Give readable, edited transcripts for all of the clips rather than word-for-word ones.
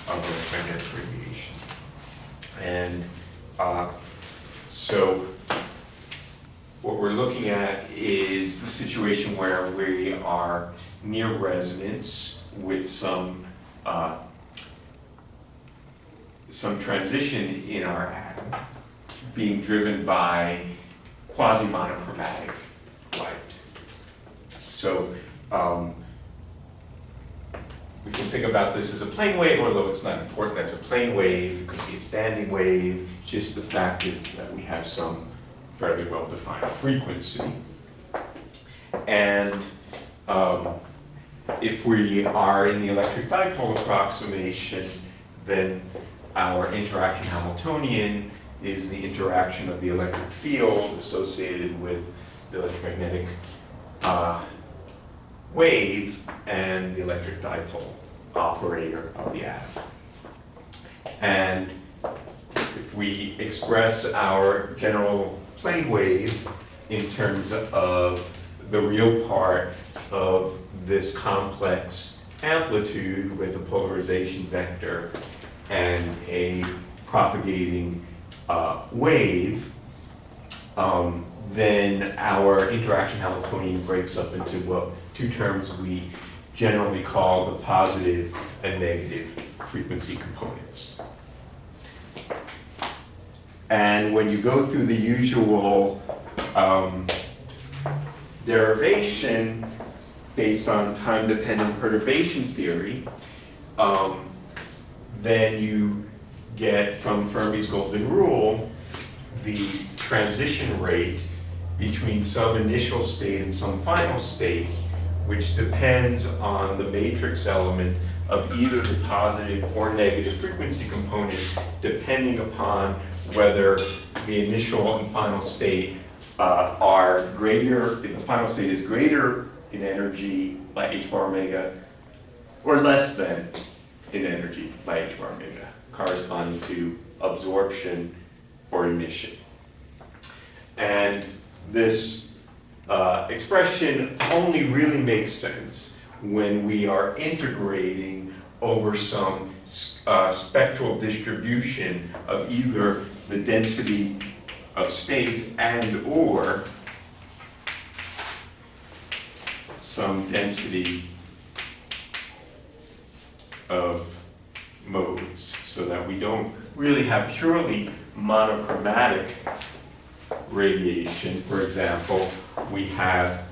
of electromagnetic radiation. And so what we're looking at is the situation where we are near resonance with some transition in our atom being driven by quasi-monochromatic light. So we can think about this as a plane wave, although it's not important that's a plane wave. It could be a standing wave. Just the fact is that we have some fairly well-defined frequency. And if we are in the electric dipole approximation, then our interaction Hamiltonian is the interaction of the electric field associated with the electromagnetic wave and the electric dipole operator of the atom. And if we express our general plane wave in terms of the real part of this complex amplitude with a polarization vector and a propagating wave, then our interaction Hamiltonian breaks up into two terms we generally call the positive and negative frequency components. And when you go through the usual derivation based on time-dependent perturbation theory, then you get from Fermi's golden rule the transition rate between some initial state and some final state, which depends on the matrix element of either the positive or negative frequency component, depending upon whether the initial and final state are greater, if the final state is greater in energy by h bar omega, or less than in energy by h bar omega, corresponding to absorption or emission. And this expression only really makes sense when we are integrating over some spectral distribution of either the density of states and or some density of modes, so that we don't really have purely monochromatic radiation. For example, we have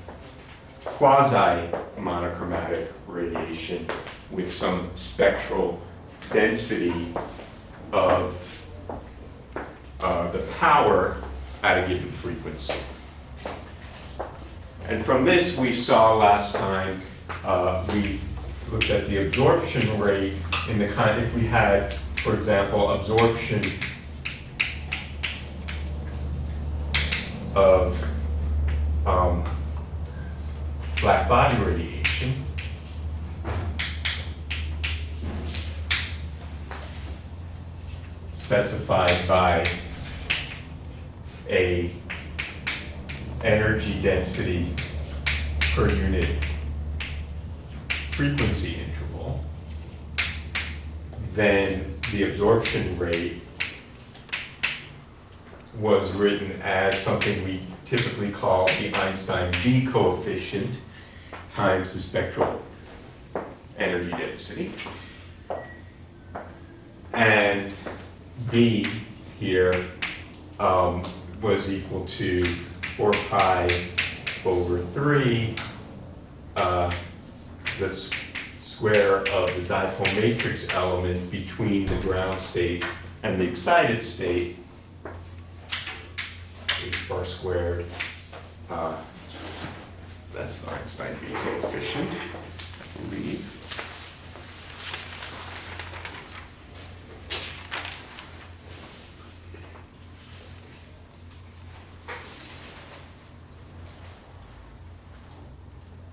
quasi-monochromatic radiation with some spectral density of the power at a given frequency. And from this we saw last time, we looked at the absorption rate in the kind, if we had, for example, absorption of black body radiation, specified by a energy density per unit frequency interval, then the absorption rate was written as something we typically call the Einstein B coefficient times the spectral energy density. And B here was equal to 4 pi over 3, the square of the dipole matrix element between the ground state and the excited state, h bar squared, that's the Einstein B coefficient, I believe.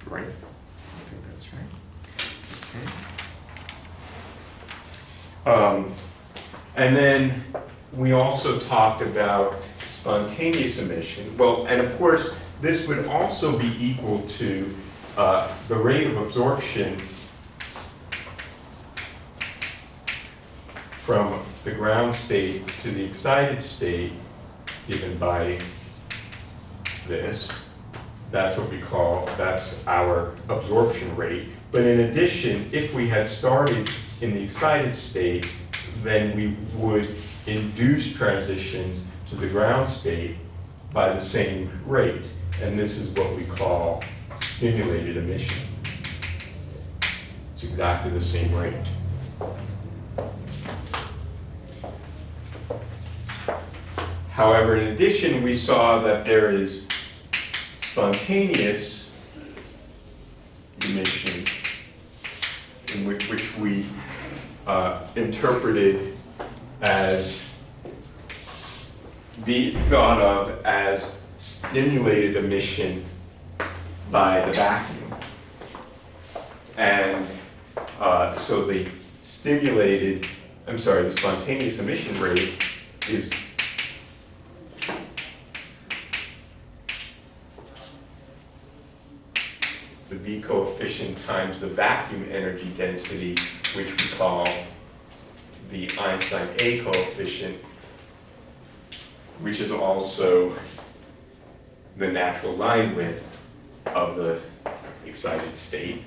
Right? I think that's right. Okay. And then we also talked about spontaneous emission. Well, and of course, this would also be equal to the rate of absorption from the ground state to the excited state is given by this. That's what we call, that's our absorption rate. But in addition, if we had started in the excited state, then we would induce transitions to the ground state by the same rate. And this is what we call stimulated emission. It's exactly the same rate. However, in addition, we saw that there is spontaneous emission, in which we interpreted as be thought of as stimulated emission by the vacuum. And so the spontaneous emission rate is the B coefficient times the vacuum energy density, which we call the Einstein A coefficient, which is also the natural line width of the excited state.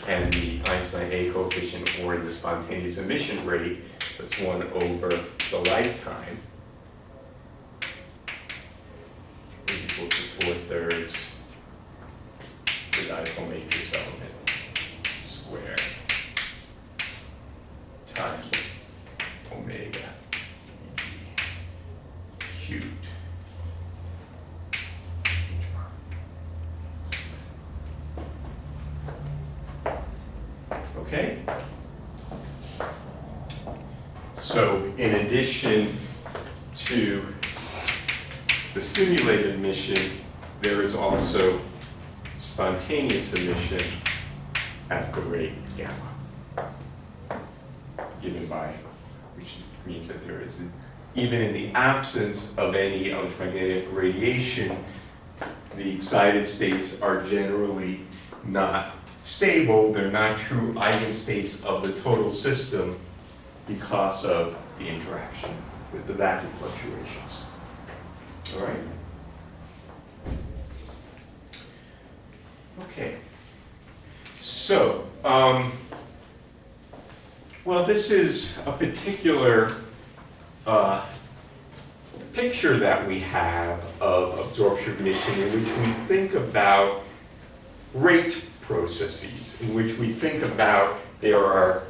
And the Einstein A coefficient, or the spontaneous emission rate, that's 1 over the lifetime, is equal to 4/3 the dipole matrix element squared times omega cubed. Okay? So in addition to the stimulated emission, there is also spontaneous emission at the rate gamma, given by, which means that there is, even in the absence of any electromagnetic radiation, the excited states are generally not stable. They're not true eigenstates of the total system because of the interaction with the vacuum fluctuations. All right? Okay. So, well, this is a particular picture that we have of absorption emission, in which we think about rate processes, in which we think about there are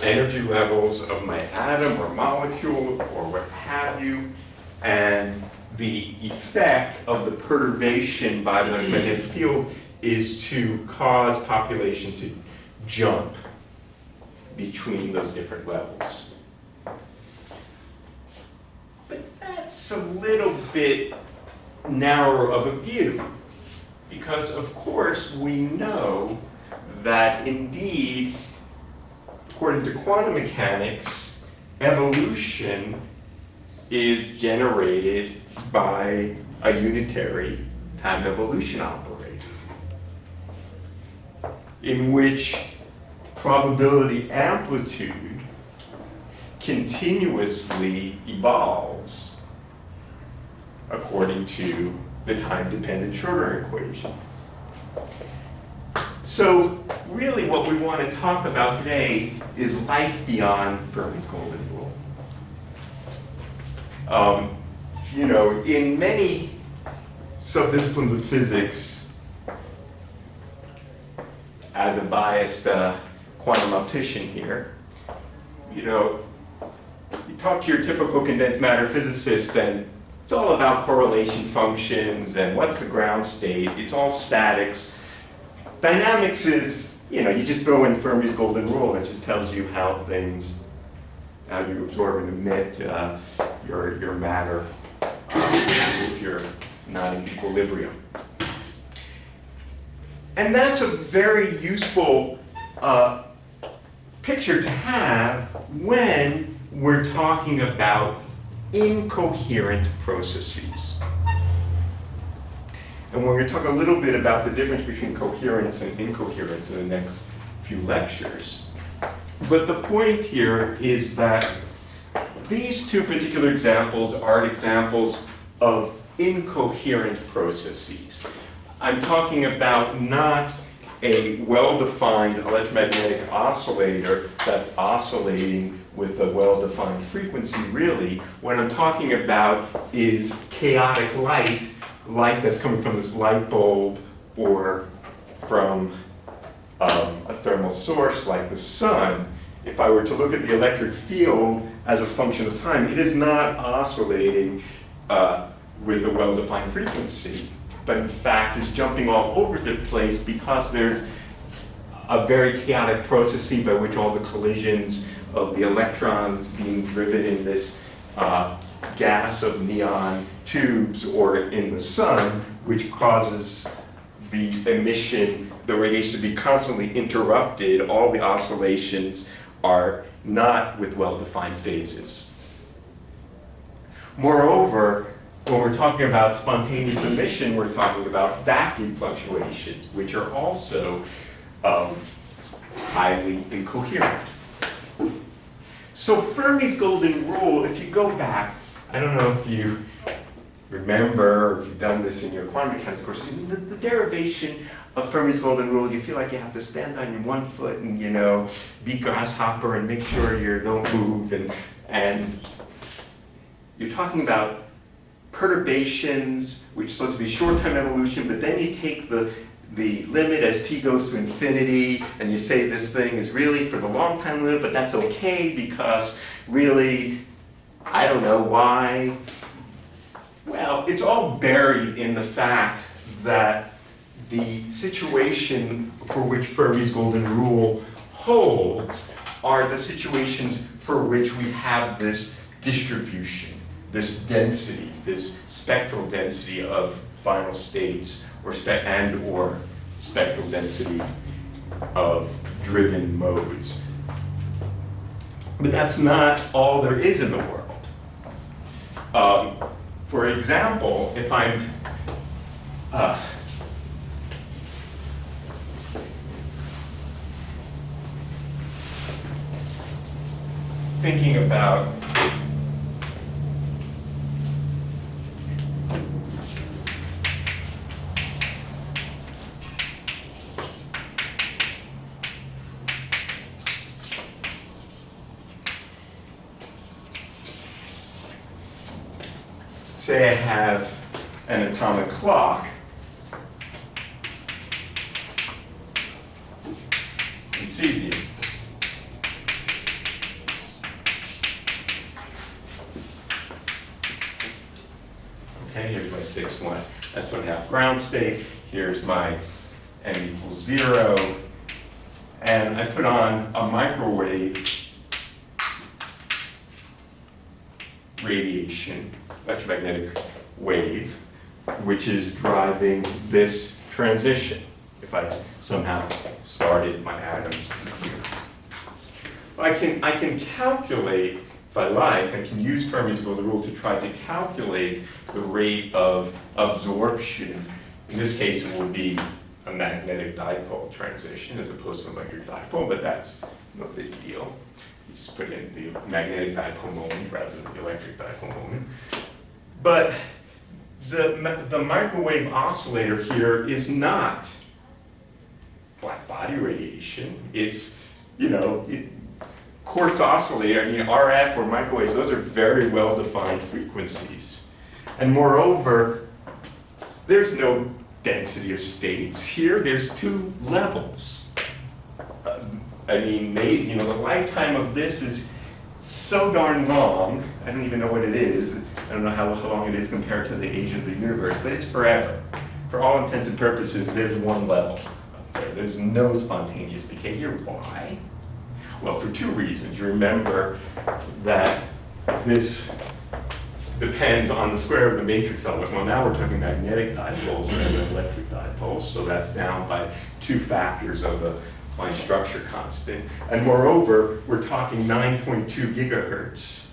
energy levels of my atom or molecule or what have you, and the effect of the perturbation by the magnetic field is to cause population to jump between those different levels. But that's a little bit narrower of a view, because of course we know that indeed, according to quantum mechanics, evolution is generated by a unitary time evolution operator, in which probability amplitude continuously evolves according to the time-dependent Schrödinger equation. So really what we want to talk about today is life beyond Fermi's golden rule. You know, in many subdisciplines of physics, as a biased quantum optician here, you know, you talk to your typical condensed matter physicist and it's all about correlation functions and what's the ground state. It's all statics. Dynamics is, you know, you just throw in Fermi's golden rule and it just tells you how things, how you absorb and emit your matter if you're not in equilibrium. And that's a very useful picture to have when we're talking about incoherent processes. And we're going to talk a little bit about the difference between coherence and incoherence in the next few lectures. But the point here is that these two particular examples are examples of incoherent processes. I'm talking about not a well-defined electromagnetic oscillator that's oscillating with a well-defined frequency, really. What I'm talking about is chaotic light, light that's coming from this light bulb or from a thermal source like the sun. If I were to look at the electric field as a function of time, it is not oscillating with a well-defined frequency, but in fact is jumping all over the place because there's a very chaotic processing by which all the collisions of the electrons being driven in this gas of neon tubes or in the sun, which causes the emission, the radiation to be constantly interrupted. All the oscillations are not with well-defined phases. Moreover, when we're talking about spontaneous emission, we're talking about vacuum fluctuations, which are also highly incoherent. So Fermi's golden rule, if you go back, I don't know if you remember or if you've done this in your quantum mechanics course, the derivation of Fermi's golden rule, you feel like you have to stand on your one foot and, you know, be grasshopper and make sure you don't move, and you're talking about perturbations, which are supposed to be short-time evolution, but then you take the limit as t goes to infinity, and you say this thing is really for the long-time limit, but that's okay because really, I don't know why. Well, it's all buried in the fact that the situation for which Fermi's golden rule holds are the situations for which we have this distribution, this density, this spectral density of final states or spectral density of driven modes. But that's not all there is in the world. For example, if I'm thinking about say I have an atomic clock in cesium. Okay, here's my 6-1 S1/2 ground state. Here's my n equals 0. And I put on a microwave radiation, electromagnetic wave, which is driving this transition, if I somehow started my atoms here. I can calculate, if I like, I can use Fermi's golden rule to try to calculate the rate of absorption. In this case, it will be a magnetic dipole transition as opposed to an electric dipole, but that's no big deal. You just put in the magnetic dipole moment rather than the electric dipole moment. But the microwave oscillator here is not black body radiation. It's, you know, quartz oscillator, I mean RF or microwaves, those are very well-defined frequencies. And moreover, there's no density of states here. There's two levels. I mean, you know, the lifetime of this is so darn long. I don't even know what it is. I don't know how long it is compared to the age of the universe, but it's forever. For all intents and purposes, there's one level up there. There's no spontaneous decay here. Why? Well, for two reasons. You remember that this depends on the square of the matrix element. Well, now we're talking magnetic dipoles rather than electric dipoles, so that's down by 2 factors of the fine structure constant. And moreover, we're talking 9.2 gigahertz.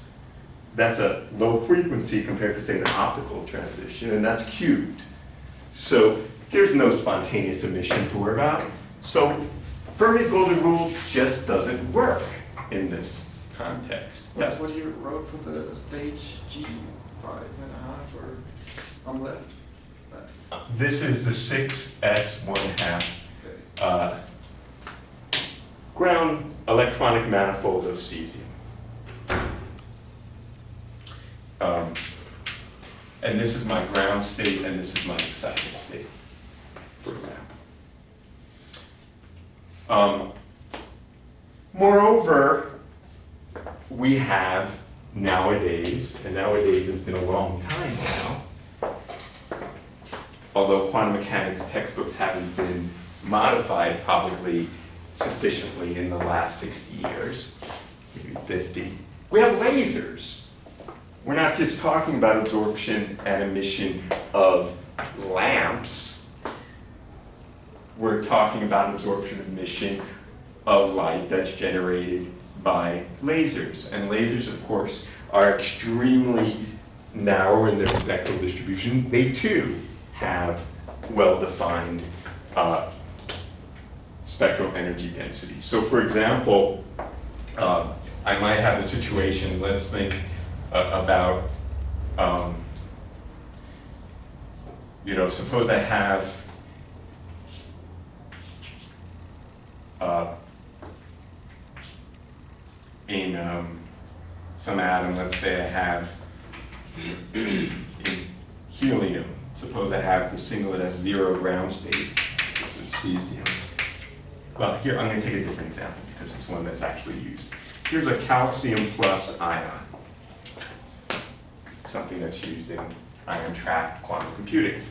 That's a low frequency compared to, say, the optical transition, and that's cubed. So there's no spontaneous emission to worry about. So Fermi's golden rule just doesn't work. context. That's what you wrote for the stage G 5.5 or on the left? This is the 6s1/2 Okay. ground electronic manifold of cesium. And this is my ground state, and this is my excited state, for example. Moreover, we have nowadays, and nowadays it's been a long time now, although quantum mechanics textbooks haven't been modified probably sufficiently in the last 60 years, maybe 50, we have lasers. We're not just talking about absorption and emission of lamps. We're talking about absorption and emission of light that's generated by lasers. And lasers, of course, are extremely narrow in their spectral distribution. They too have well-defined spectral energy density. So for example, I might have the situation, let's think about, suppose I have in some atom, let's say I have in helium, suppose I have the singlet S0 ground state, this is cesium. Well, here I'm going to take a different example because it's one that's actually used. Here's a calcium plus ion, something that's used in ion-trapped quantum computing.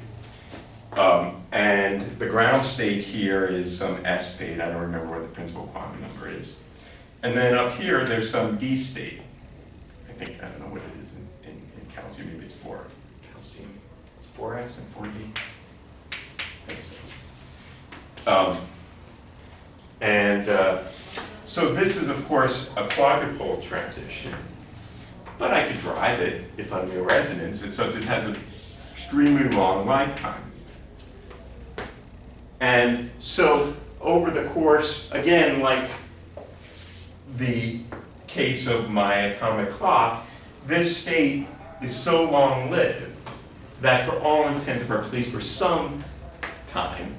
And the ground state here is some S state. I don't remember what the principal quantum number is. And then up here, there's some D state. I don't know what it is in calcium. Maybe it's 4. Calcium, 4S and 4D. I think so. So this is, of course, a quadrupole transition. But I could drive it if I'm near resonance, and so it has an extremely long lifetime. And so over the course, again, like the case of my atomic clock, this state is so long-lived that for all intents and purposes, at least for some time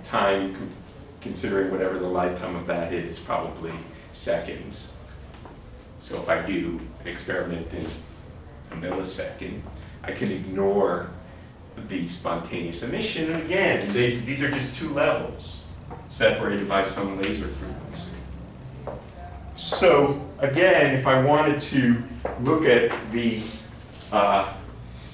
considering whatever the lifetime of that is, probably seconds. So if I do an experiment in a millisecond, I can ignore the spontaneous emission. And again, these are just two levels separated by some laser frequency. So again, if I wanted to look at the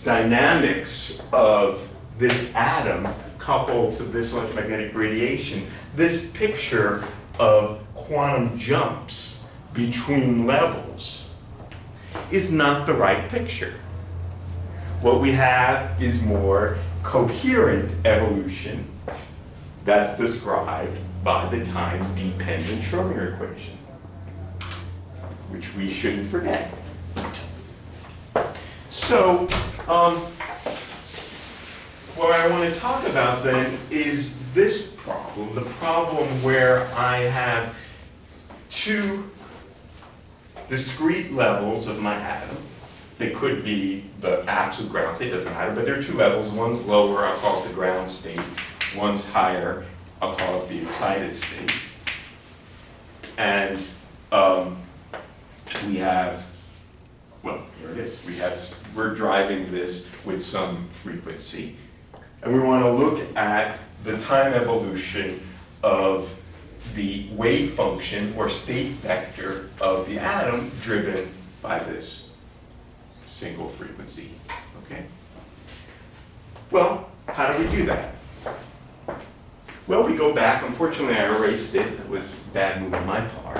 dynamics of this atom coupled to this electromagnetic radiation, this picture of quantum jumps between levels is not the right picture. What we have is more coherent evolution that's described by the time-dependent Schrödinger equation, which we shouldn't forget. So, what I want to talk about then is this problem, the problem where I have two discrete levels of my atom. It could be the absolute ground state, doesn't matter, but there are two levels. One's lower, I'll call it the ground state. One's higher, I'll call it the excited state. And we have, well, here it is. We're driving this with some frequency. And we want to look at the time evolution of the wave function or state vector of the atom driven by this single frequency, okay? Well, how do we do that? Well, we go back. Unfortunately, I erased it. It was a bad move on my part.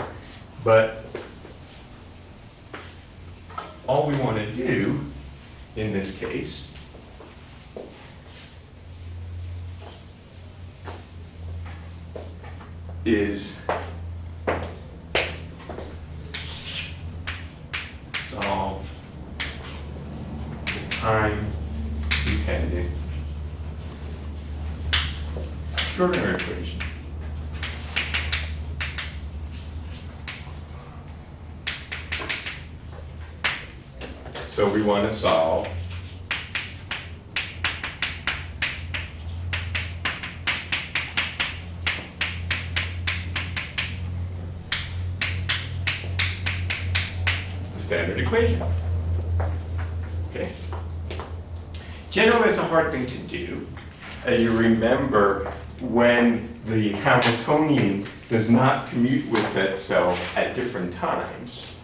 But all we want to do in this case is solve the time-dependent Schrödinger equation. So we want to solve the standard equation. Okay. Generally, it's a hard thing to do. You remember when the Hamiltonian does not commute with itself at different times,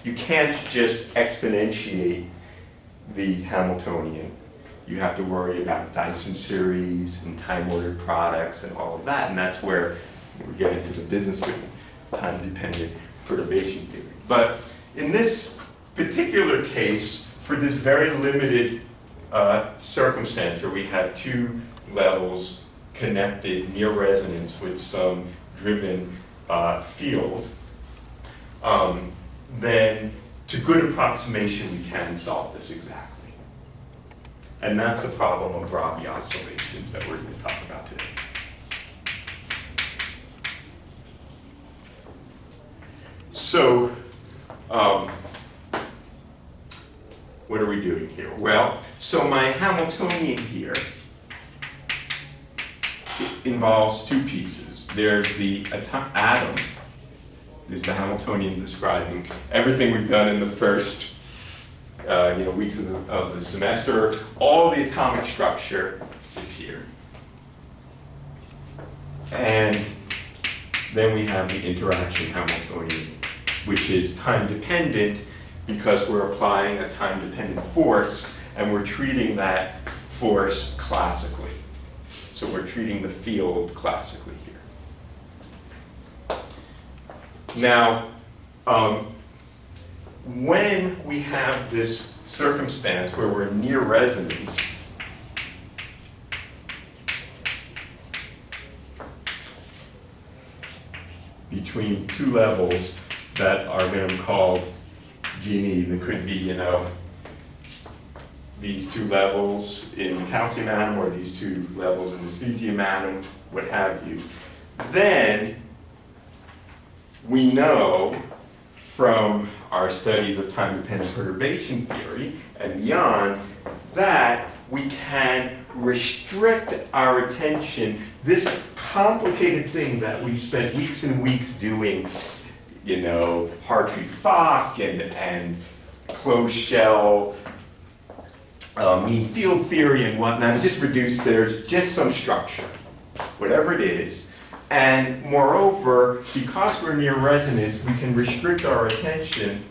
you can't just exponentiate the Hamiltonian. You have to worry about Dyson series and time-ordered products and all of that, and that's where we get into the business with time-dependent perturbation theory. But in this particular case, for this very limited circumstance where we have two levels connected near resonance with some driven field, then to good approximation we can solve this exactly. And that's the problem of Rabi oscillations that we're going to talk about today. So, what are we doing here? Well, so my Hamiltonian here involves two pieces. There's the atom. There's the Hamiltonian describing everything we've done in the first weeks of the semester. All the atomic structure is here. And then we have the interaction Hamiltonian, which is time-dependent because we're applying a time-dependent force and we're treating that force classically. So we're treating the field classically here. Now, when we have this circumstance where we're near resonance, between two levels that are going to be called G&E, there could be, these two levels in the calcium atom or these two levels in the cesium atom, what have you. Then we know from our studies of time-dependent perturbation theory and beyond that we can restrict our attention, this complicated thing that we've spent weeks and weeks doing, Hartree-Fock and closed shell, mean field theory and whatnot, just reduce there's just some structure, whatever it is. And moreover, because we're near resonance, we can restrict our attention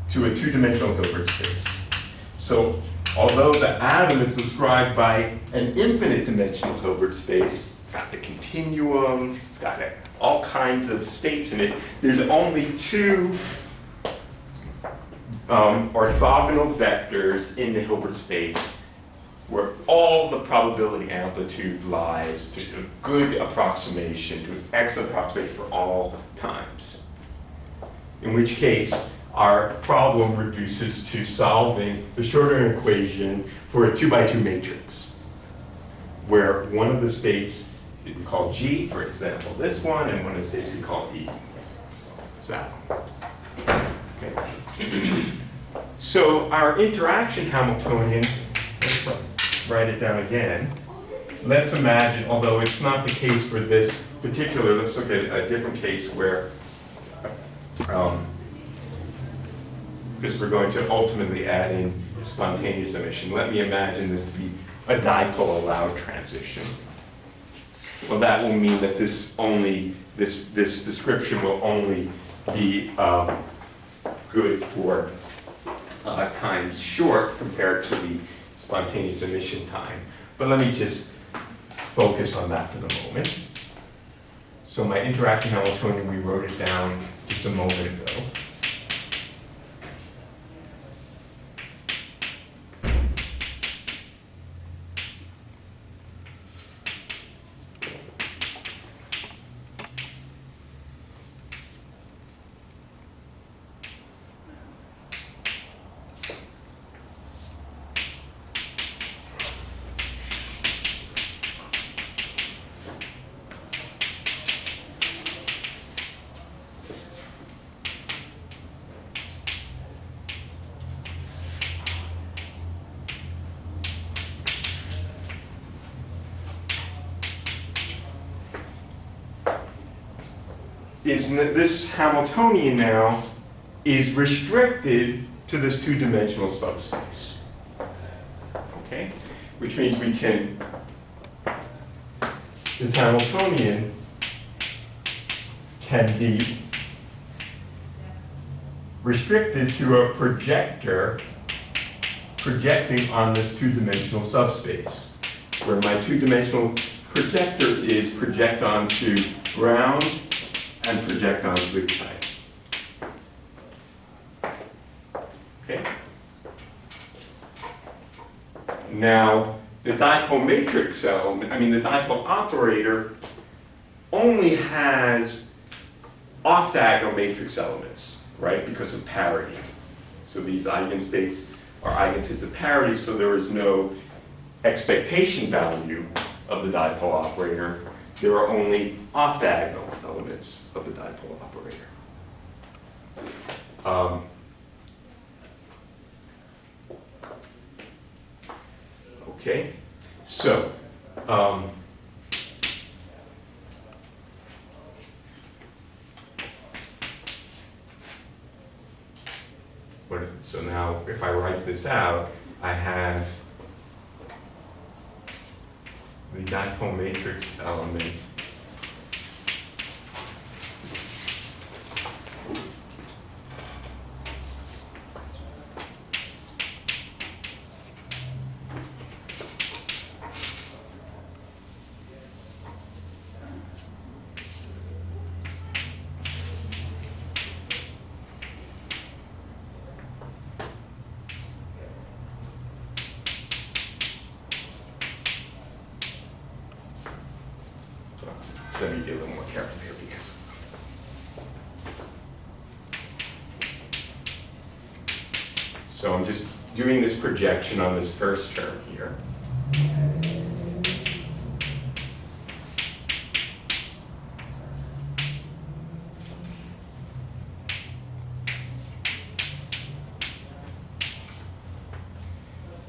to a two-dimensional Hilbert space. So although the atom is described by an infinite dimensional Hilbert space, it's got the continuum, it's got all kinds of states in it, there's only two orthogonal vectors in the Hilbert space where all the probability amplitude lies to a good approximation, to an X approximation for all times. In which case, our problem reduces to solving the Schrödinger equation for a 2x2 matrix, where one of the states we call G, for example, this one, and one of the states we call E. It's that one. Okay. So our interaction Hamiltonian, let's write it down again. Let's imagine, although it's not the case for this particular, let's look at a different case where, because we're going to ultimately add in spontaneous emission. Let me imagine this to be a dipole allowed transition. Well, that will mean that this description will only be good for times short compared to the spontaneous emission time. But let me just focus on that for the moment. So my interacting Hamiltonian, we wrote it down just a moment ago. this Hamiltonian now is restricted to this two-dimensional subspace. Okay? Which means we can, this Hamiltonian can be restricted to a projector projecting on this two-dimensional subspace, where my two-dimensional projector is project onto ground and project onto excite. Okay? Now, the dipole matrix element, the dipole operator only has off-diagonal matrix elements, right, because of parity. So these eigenstates are eigenstates of parity, so there is no expectation value of the dipole operator. There are only off-diagonal elements of the dipole operator. Okay, so so now if I write this out, I have the dipole matrix element let me be a little more careful here because so I'm just doing this projection on this first term here.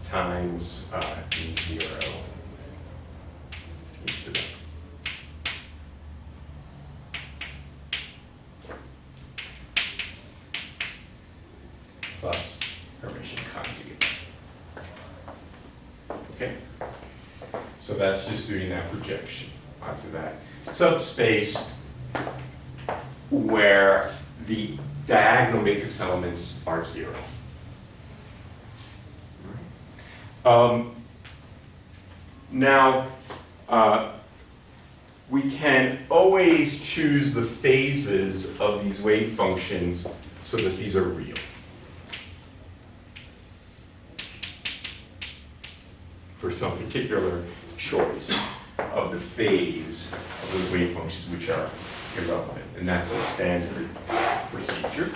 Times E0 to the plus Hermitian conjugate. Okay? So that's just doing that projection onto that subspace where the diagonal matrix elements are 0. Now, we can always choose the phases of these wave functions so that these are real. For some particular choice of the phase of those wave functions which are irrelevant. And that's a standard procedure.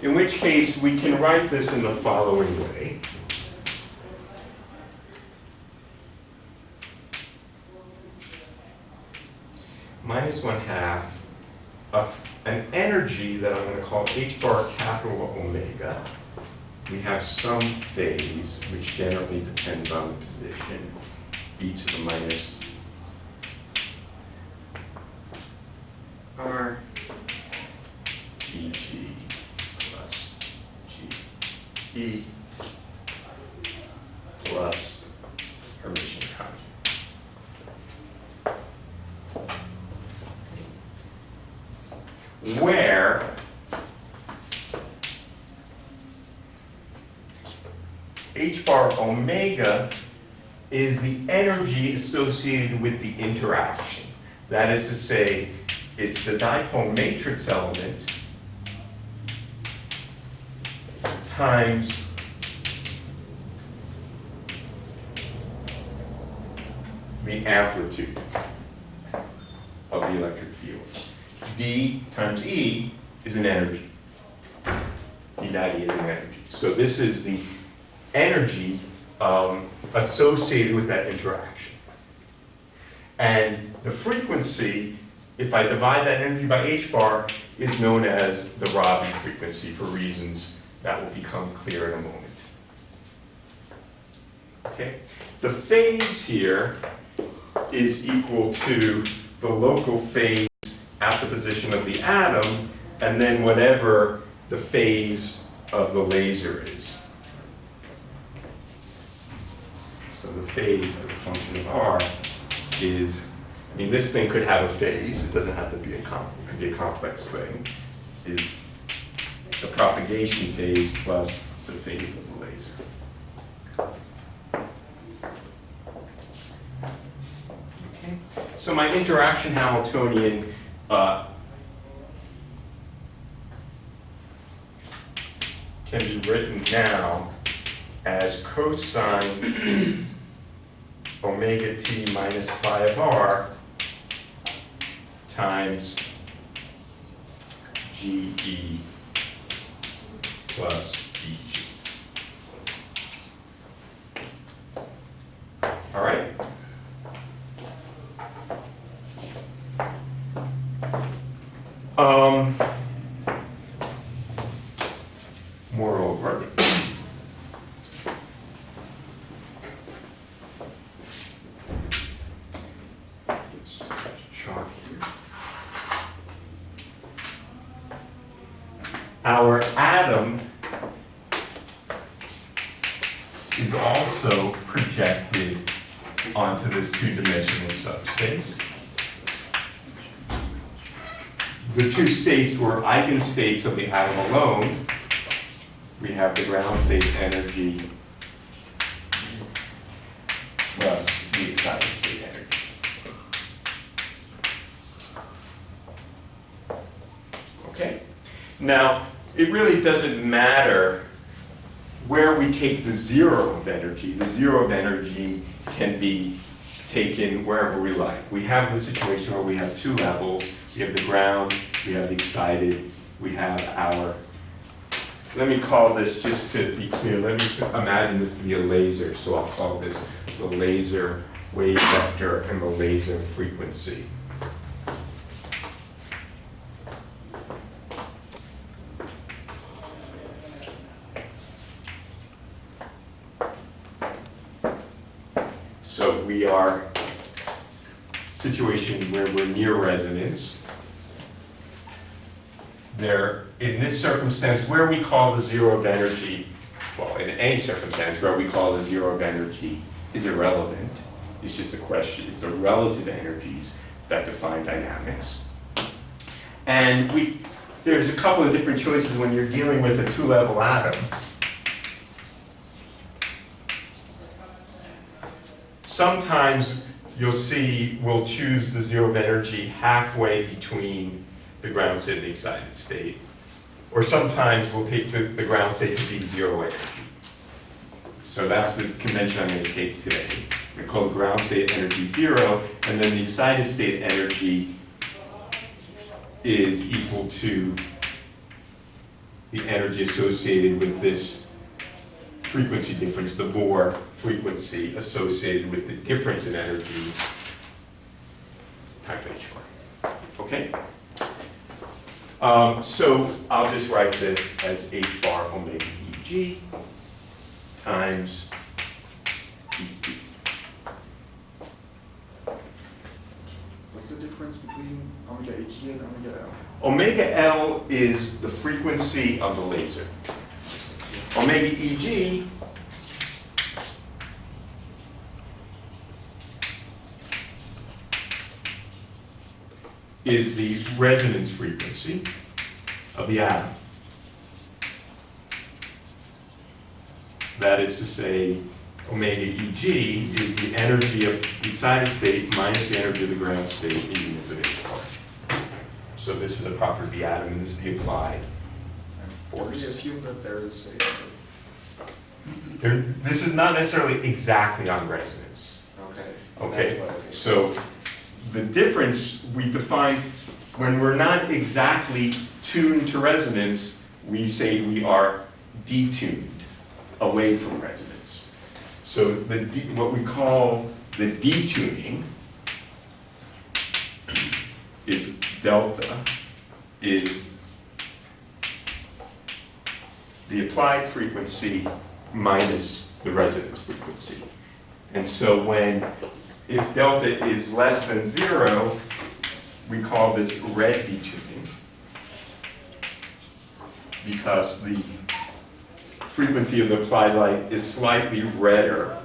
In which case, we can write this in the following way. Minus 1/2 of an energy that I'm going to call h bar capital omega. We have some phase, which generally depends on the position, e to the minus r bg plus g e plus Hermitian conjugate. Where h bar omega is the energy associated with the interaction. That is to say, it's the dipole matrix element times the amplitude of the electric field. D times E is an energy. D dot E is an energy. So this is the energy associated with that interaction. And the frequency, if I divide that energy by h bar, is known as the Rabi frequency for reasons that will become clear in a moment. Okay? The phase here is equal to the local phase at the position of the atom, and then whatever the phase of the laser is. So the phase as a function of r is, I mean, this thing could have a phase. It doesn't have to be it could be a complex thing. Is the propagation phase plus the phase of the laser. Okay. So my interaction Hamiltonian can be written now as cosine omega t minus phi of r times GE plus EG. All right? Moreover, let's chalk here. Our atom is also projected onto this two-dimensional subspace. The two states were eigenstates of the atom alone. We have the ground state energy plus the excited state energy. Okay? Now, it really doesn't matter where we take the zero of energy. The zero of energy can be taken wherever we like. We have the situation where we have two levels. We have the ground, we have the excited, we have our, let me call this, just to be clear, let me imagine this to be a laser, so I'll call this the laser wave vector and the laser frequency. So we are situation where we're near resonance. There, in this circumstance, where we call the zero of energy, well, in any circumstance where we call the zero of energy is irrelevant. It's just a question, it's the relative energies that define dynamics. And there's a couple of different choices when you're dealing with a two-level atom. Sometimes you'll see we'll choose the zero of energy halfway between the ground state and the excited state. Or sometimes we'll take the ground state to be zero energy. So that's the convention I'm going to take today. I'm going to call the ground state energy zero, and then the excited state energy is equal to the energy associated with this frequency difference, the Bohr frequency associated with the difference in energy times h bar. Okay? So I'll just write this as h bar omega Eg times Ep. What's the difference between omega Ag and omega L? Omega L is the frequency of the laser. Omega Eg is the resonance frequency of the atom. That is to say, omega Eg is the energy of the excited state minus the energy of the ground state in units of h bar. So this is a property of the atom, and this is the applied Can we force. assume that there is This is not necessarily exactly on resonance. okay. Okay, That's what I think. so the difference we define when we're not exactly tuned to resonance, we say we are detuned away from resonance. So what we call the detuning is delta, is the applied frequency minus the resonance frequency. And so if delta is less than 0, we call this red detuning because the frequency of the applied light is slightly redder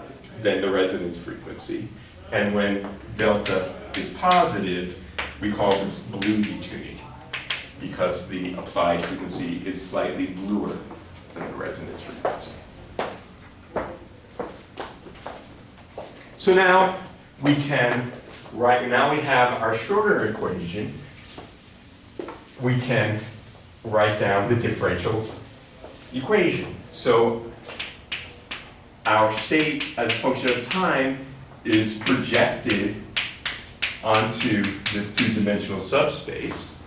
than the resonance frequency. And when delta is positive, we call this blue detuning because the applied frequency is slightly bluer than the resonance frequency. So now we can, now we have our Schrödinger equation. We can write down the differential equation. So our state as a function of time is projected onto this two-dimensional subspace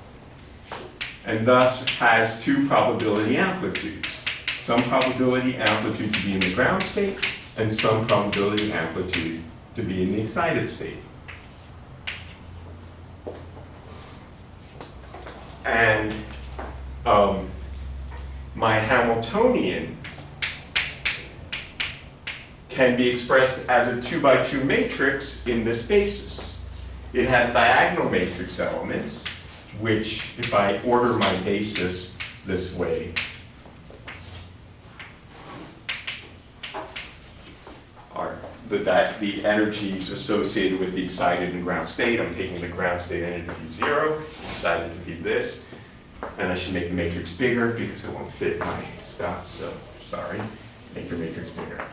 and thus has two probability amplitudes. Some probability amplitude to be in the ground state and some probability amplitude to be in the excited state. And my Hamiltonian can be expressed as a 2x2 matrix in this basis. It has diagonal matrix elements, which, if I order my basis this way, are the energies associated with the excited and ground state. I'm taking the ground state energy to be 0, excited to be this, and I should make the matrix bigger because it won't fit my stuff, so sorry, make your matrix bigger.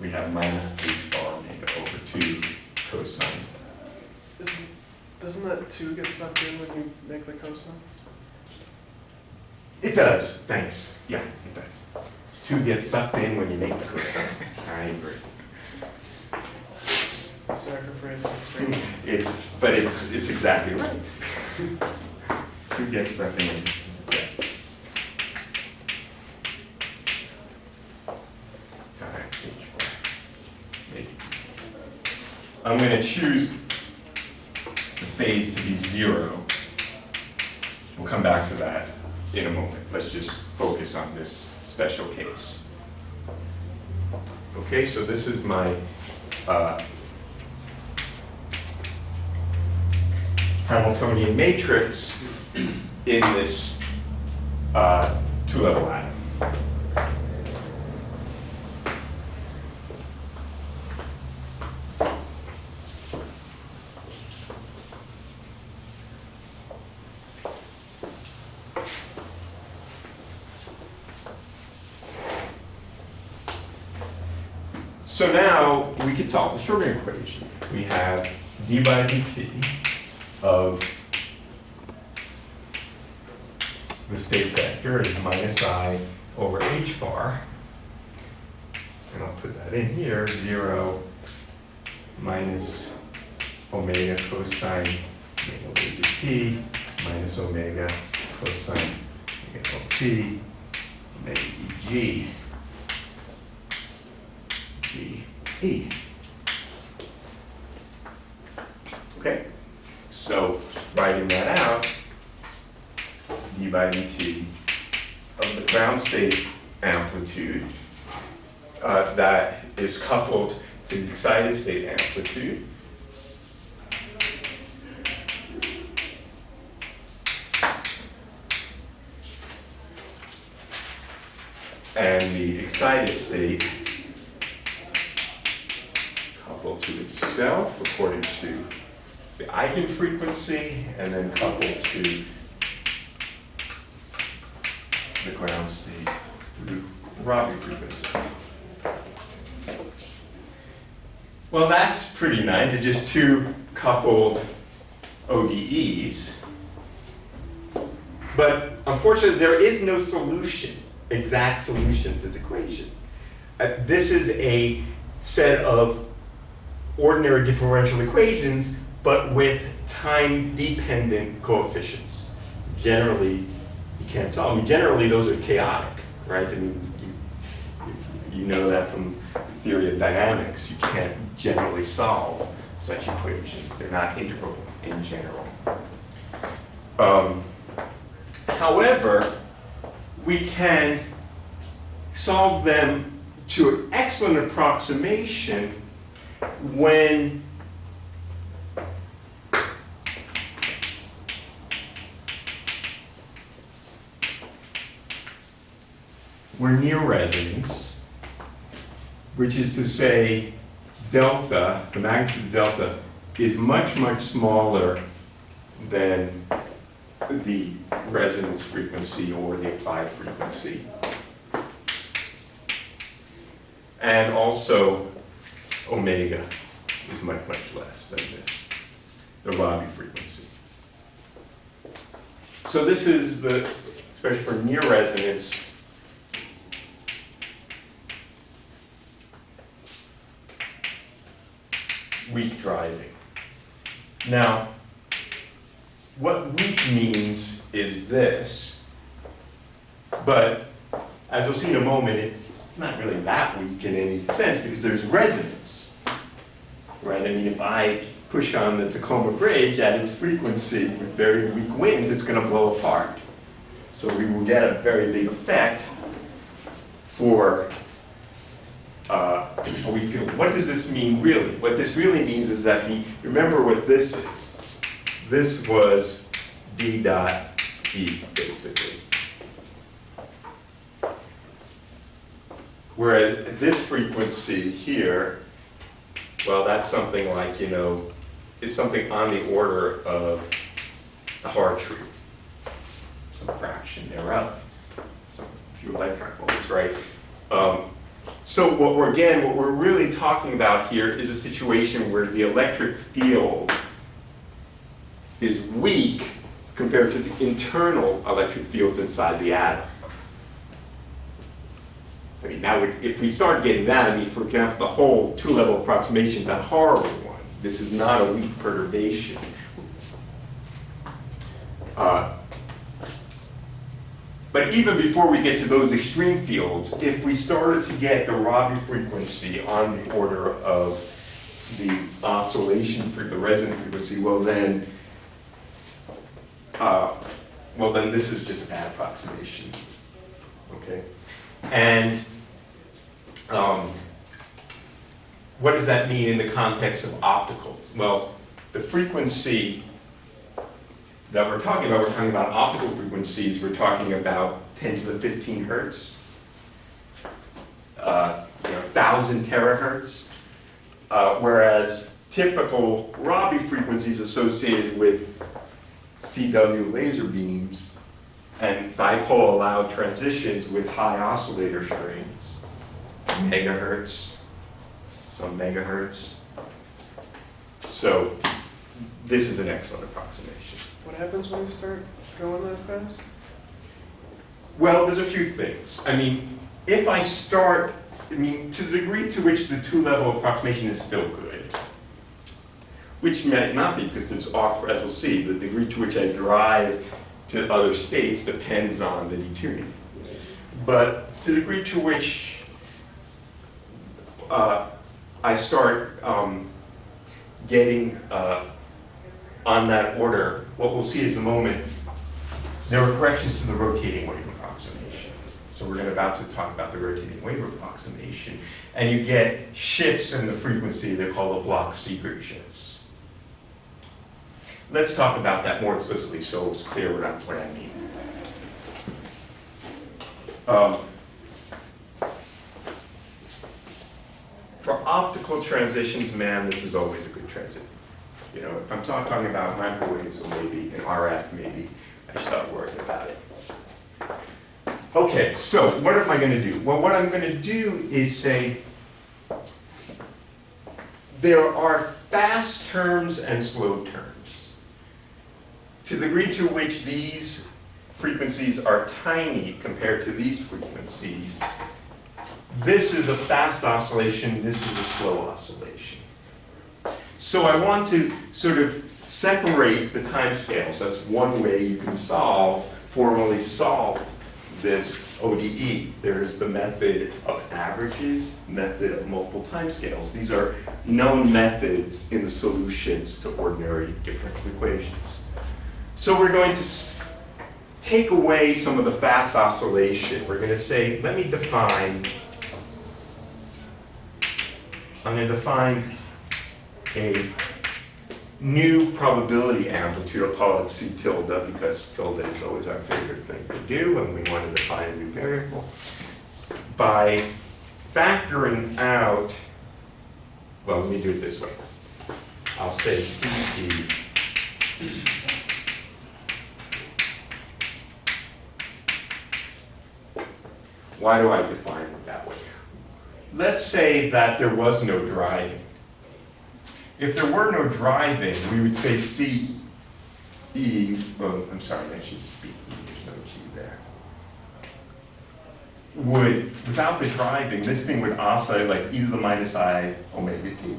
We have minus h bar omega over 2 cosine. Doesn't that 2 get sucked in when you make the cosine? It does, thanks. Yeah, it does. 2 gets sucked in when you make the cosine. I agree. Sacrificing it straight. But it's exactly right. 2 gets sucked in. Yeah. I'm going to choose the phase to be 0. We'll come back to that in a moment. Let's just focus on this special case. Okay, so this is my Hamiltonian matrix in this two-level atom. So now we can solve the Schrödinger equation. We have d by dt of the state vector is minus I over h bar. And I'll put that in here, 0 minus omega cosine omega dt minus omega cosine omega t omega eg. E. Okay, so writing that out, d by dt of the ground state amplitude that is coupled to the excited state amplitude. And the excited state coupled to itself according to the eigenfrequency, and then coupled to the ground state through the Rabi frequency. Well, that's pretty nice. It's just 2 coupled ODEs. But unfortunately, there is no solution, exact solution to this equation. This is a set of ordinary differential equations, but with time-dependent coefficients. Generally, you can't solve. I mean, generally, those are chaotic, right? I mean, you know that from theory of dynamics. You can't generally solve such equations. They're not integral in general. However, we can solve them to an excellent approximation when we're near resonance, which is to say delta, the magnitude of delta, is much, much smaller than the resonance frequency or the applied frequency. And also, omega is much, much less than this, the Rabi frequency. So this is the, especially for near resonance, weak driving. Now, what weak means is this, but as we'll see in a moment, it's not really that weak in any sense because there's resonance, right? I mean, if I push on the Tacoma Bridge at its frequency with very weak wind, it's going to blow apart. So we will get a very big effect for a weak field. What does this mean really? What this really means is that remember what this is. This was B dot E, basically. Whereas this frequency here, well, that's something like, you know, it's something on the order of the Hartree, some fraction thereof, some few electron volts, right? So what we're really talking about here is a situation where the electric field is weak compared to the internal electric fields inside the atom. I mean, that would, if we start getting that, I mean, for example, the whole two-level approximation is a horrible one. This is not a weak perturbation. But even before we get to those extreme fields, if we started to get the Rabi frequency on the order of the oscillation for the resonant frequency, well then this is just a bad approximation. Okay, and what does that mean in the context of optical? Well, the frequency that we're talking about optical frequencies, we're talking about 10 to the 15 hertz, 1,000 terahertz, whereas typical Rabi frequencies associated with CW laser beams and dipole allowed transitions with high oscillator strings, megahertz, some megahertz. So this is an excellent approximation. What happens when you start going that fast? Well, there's a few things. I mean, if I start, to the degree to which the two-level approximation is still good, which might not be because there's as we'll see, the degree to which I drive to other states depends on the detuning. But to the degree to which I start getting on that order, what we'll see is a moment, there are corrections to the rotating wave approximation. So we're about to talk about the rotating wave approximation. And you get shifts in the frequency, they're called the Bloch-Seeger shifts. Let's talk about that more explicitly so it's clear what I mean. For optical transitions, man, this is always a good transition. You know, if I'm talking about microwaves or maybe an RF, maybe I start worrying about it. Okay, so what am I going to do? Well, what I'm going to do is say there are fast terms and slow terms. To the degree to which these frequencies are tiny compared to these frequencies, this is a fast oscillation, this is a slow oscillation. So I want to sort of separate the timescales. That's one way you can formally solve this ODE. There's the method of averages, method of multiple timescales. These are known methods in the solutions to ordinary differential equations. So we're going to take away some of the fast oscillation. We're going to say, let me define, I'm going to define a new probability amplitude. I'll call it C tilde because tilde is always our favorite thing to do when we want to define a new variable. by factoring out, well, let me do it this way. I'll say CE Why do I define it that way? Let's say that there was no driving. If there were no driving, we would say CE, well, I'm sorry, that should just be E, there's no G there. Without the driving, this thing would oscillate like e to the minus I omega t.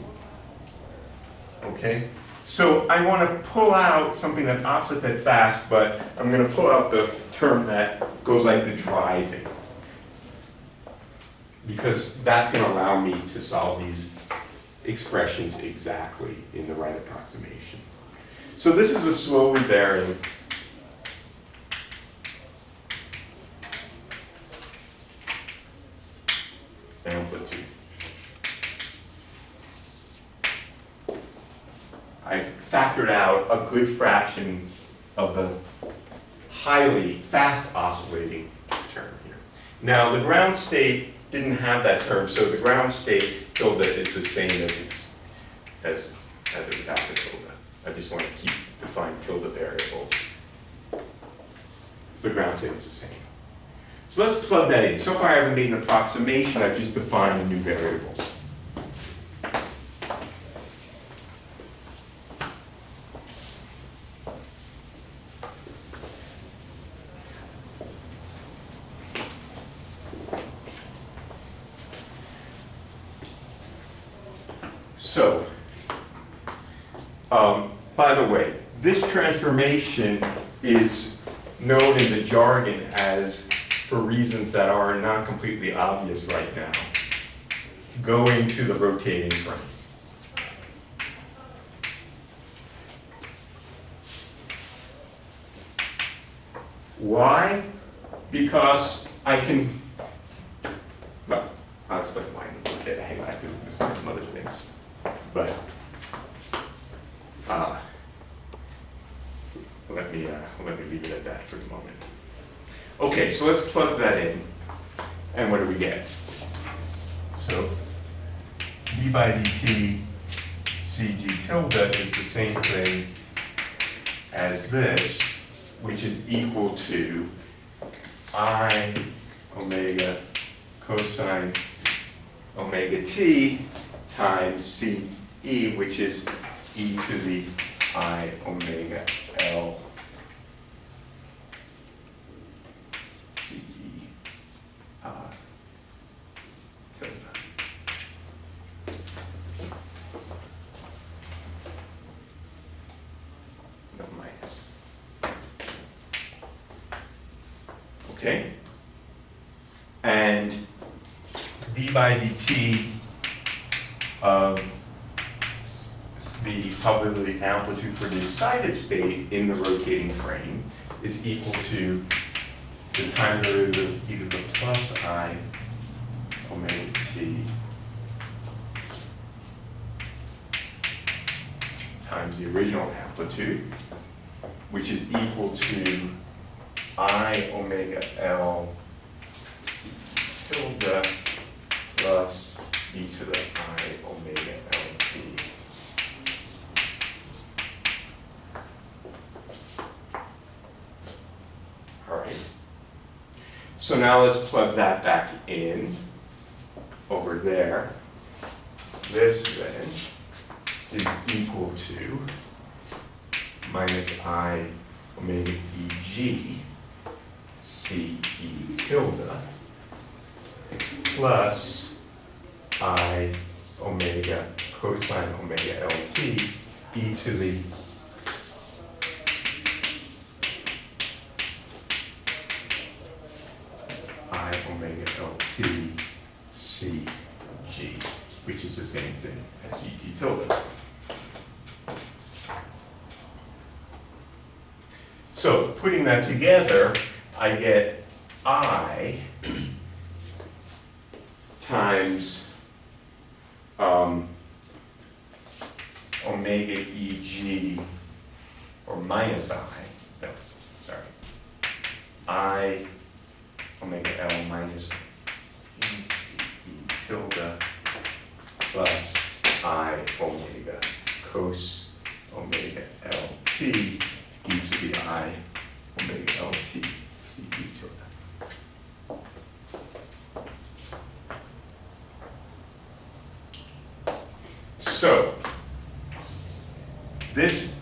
Okay? So I want to pull out something that oscillates that fast, but I'm going to pull out the term that goes like the driving. Because that's going to allow me to solve these expressions exactly in the right approximation. So this is a slowly varying amplitude. I've factored out a good fraction of the highly fast oscillating term here. Now the ground state didn't have that term, so the ground state tilde is the same as it without the tilde. I just want to define tilde variables. The ground state is the same. So let's plug that in. So far I haven't made an approximation, I've just defined a new variable. So, by the way, this transformation is known in the jargon as, for reasons that are not completely obvious right now, going to the rotating frame. Why? Because I can, well, I'll explain why in a bit. Hang on, I have to explain some other things. But let me leave it at that for the moment. Okay, so let's plug that in, and what do we get? So d by dt cg tilde is the same thing as this, which is equal to I omega cosine omega t times c e, which is e to the I omega L C E tilde. No minus. Okay? And d by dt of the probability amplitude for the excited state in the rotating frame is equal to the time derivative of e to the plus I omega t times the original amplitude, which is equal to I omega L C tilde plus e to the I omega L t. All right. So now let's plug that back in over there. This then is equal to minus I omega Eg C E tilde plus I omega cosine omega Lt e to the I omega Lt Cg, which is the same thing as Cg tilde. So putting that together, I get I times omega Eg, or minus I, no, sorry, I omega L minus plus I omega cos omega LT e to the I omega LT C e to F. So, this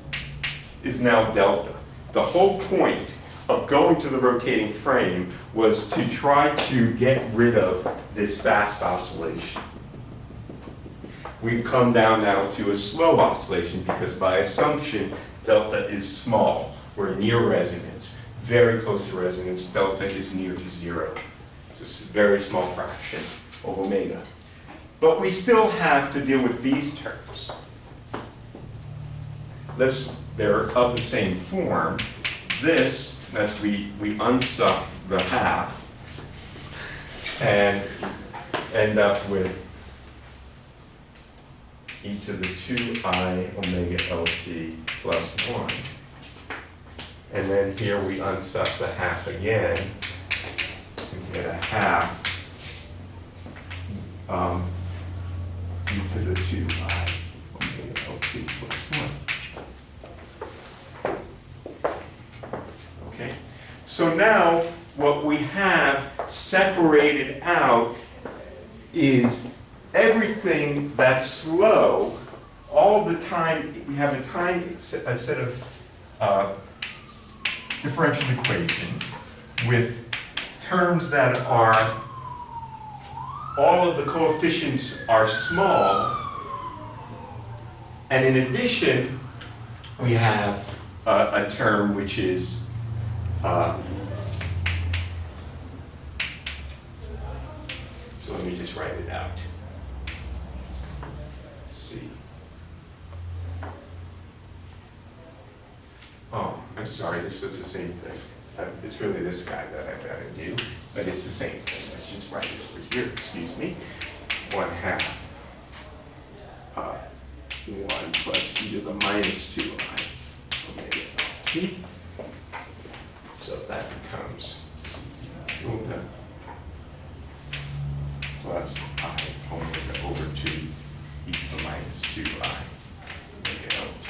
is now delta. The whole point of going to the rotating frame was to try to get rid of this fast oscillation. We've come down now to a slow oscillation because by assumption, delta is small. We're near resonance, very close to resonance. Delta is near to zero. It's a very small fraction of omega. But we still have to deal with these terms. They're of the same form. This, that's we unsuck the half and end up with e to the 2I omega LT plus 1. And then here we unsuck the half again and get a half e to the 2I omega LT plus 1. Okay, so now what we have separated out is everything that's slow. All the time, we have a set of differential equations with terms that are, all of the coefficients are small, and in addition, we have a term which is so let me just write it out. C. Oh, I'm sorry, this was the same thing. It's really this guy that I've got to do, but it's the same thing. Let's just write it over here, excuse me. 1/2 1 plus e to the minus 2I omega LT. So that becomes C tilde plus I omega over 2 e to the minus 2I omega LT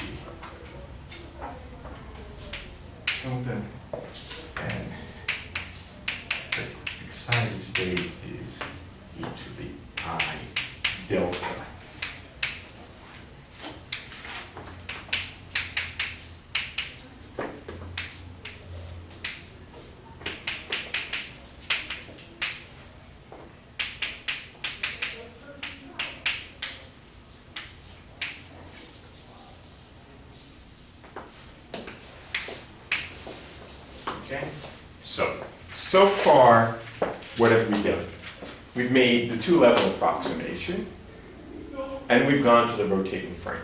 tilde. And the excited state is e to the I delta. Okay, so far, what have we done? We've made the two-level approximation, and we've gone to the rotating frame.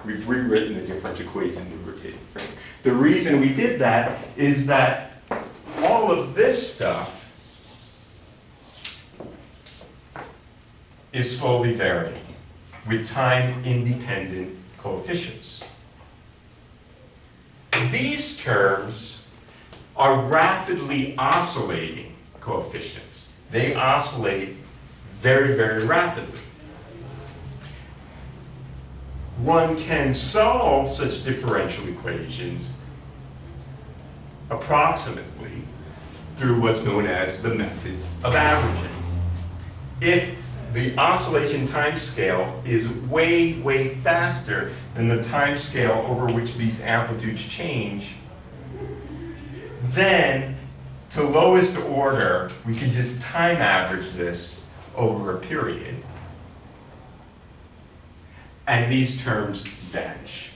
We've rewritten the differential equation in the rotating frame. The reason we did that is that all of this stuff is slowly varying with time-independent coefficients. These terms are rapidly oscillating coefficients. They oscillate very, very rapidly. One can solve such differential equations approximately through what's known as the method of averaging. If the oscillation time scale is way, way faster than the time scale over which these amplitudes change, then to lowest order, we can just time average this over a period. And these terms vanish.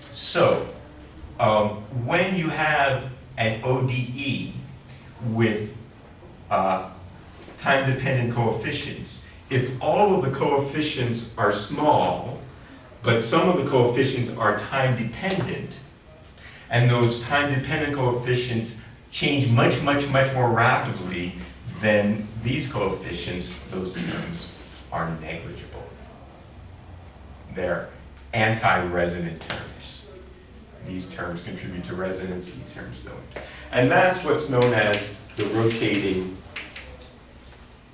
So, when you have an ODE with time-dependent coefficients, if all of the coefficients are small, but some of the coefficients are time-dependent, and those time-dependent coefficients change much, much, much more rapidly than these coefficients, those terms are negligible. They're anti-resonant terms. These terms contribute to resonance, these terms don't. And that's what's known as the rotating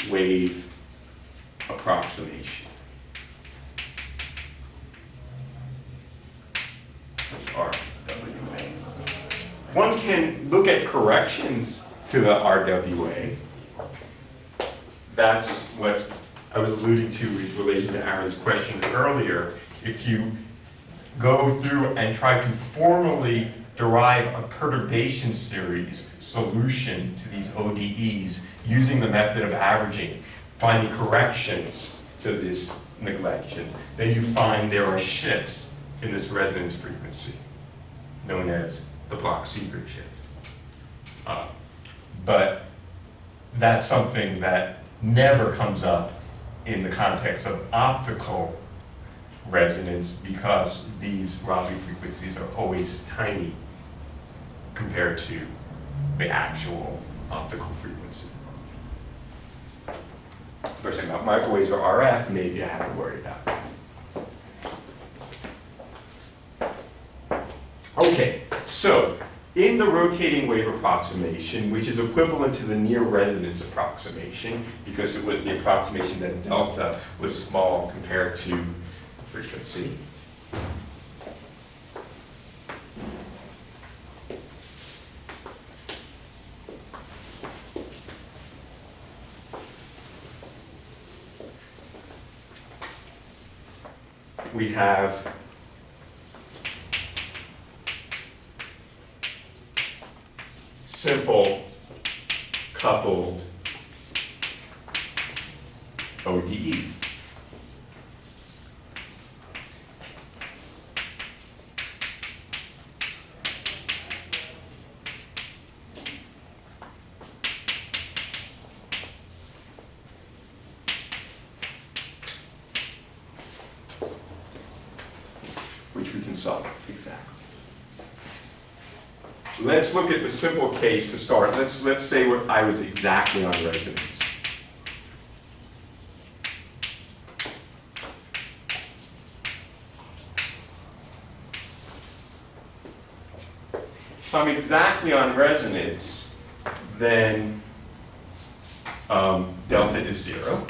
wave approximation. That's RWA. One can look at corrections to the RWA. That's what I was alluding to in relation to Aaron's question earlier. If you go through and try to formally derive a perturbation series solution to these ODEs using the method of averaging, finding corrections to this neglection, then you find there are shifts in this resonance frequency, known as the Bloch-Seibert shift. But that's something that never comes up in the context of optical resonance because these Rabi frequencies are always tiny compared to the actual optical frequency. If we're talking about microwaves or RF, maybe I have to worry about it. Okay, so in the rotating wave approximation, which is equivalent to the near resonance approximation, because it was the approximation that delta was small compared to frequency. We have simple coupled ODE. Which we can solve exactly. Let's look at the simple case to start. Let's say what I was exactly on resonance. If I'm exactly on resonance, then delta is 0.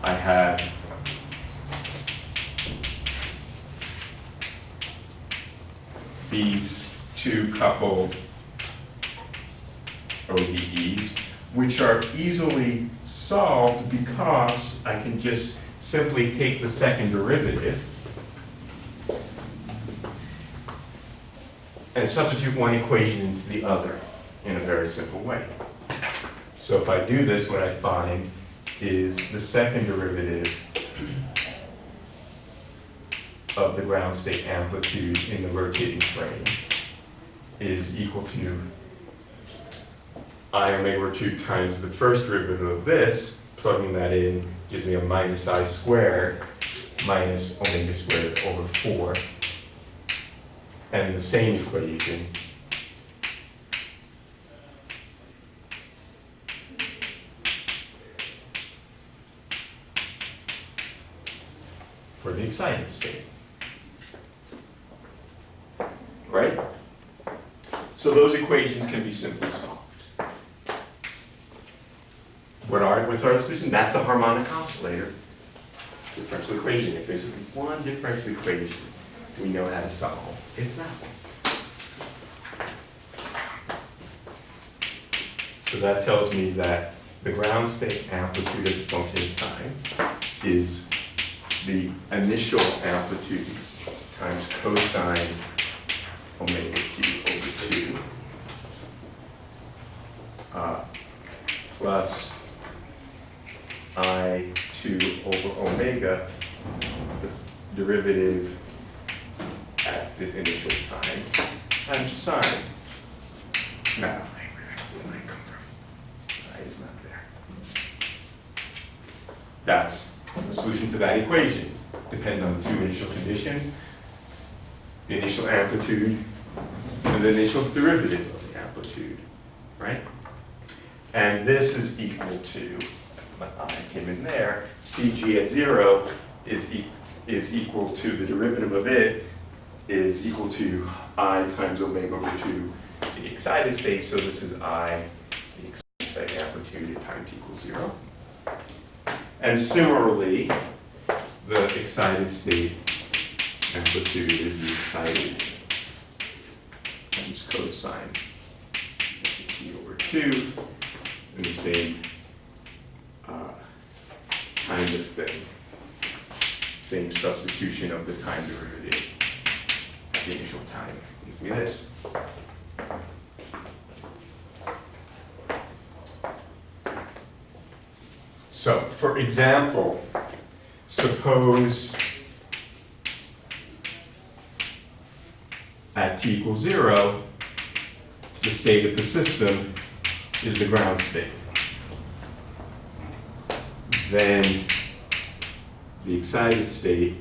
I have these two coupled ODEs, which are easily solved because I can just simply take the second derivative and substitute one equation into the other in a very simple way. So if I do this, what I find is the second derivative of the ground state amplitude in the rotating frame is equal to I omega 2 times the first derivative of this. Plugging that in gives me a minus I squared minus omega squared over 4. And the same equation for the excited state. Right? So those equations can be simply solved. What's our solution? That's a harmonic oscillator differential equation. If there's one differential equation we know how to solve, it's that one. So that tells me that the ground state amplitude as a function of time is the initial amplitude times cosine omega t over 2 plus I2 over omega, the derivative at the initial time, times sine. No, where did I come from? I is not there. That's the solution to that equation. Depends on the two initial conditions, the initial amplitude, and the initial derivative of the amplitude, right? And this is equal to, my I came in there, CG at 0 is equal to the derivative of it is equal to I times omega over 2 the excited state, so this is I, the excited state amplitude at time t equals 0. And similarly, the excited state amplitude is the excited times cosine t over 2, and the same kind of thing. Same substitution of the time derivative at the initial time gives me this. So, for example, suppose at t equals 0, the state of the system is the ground state. Then the excited state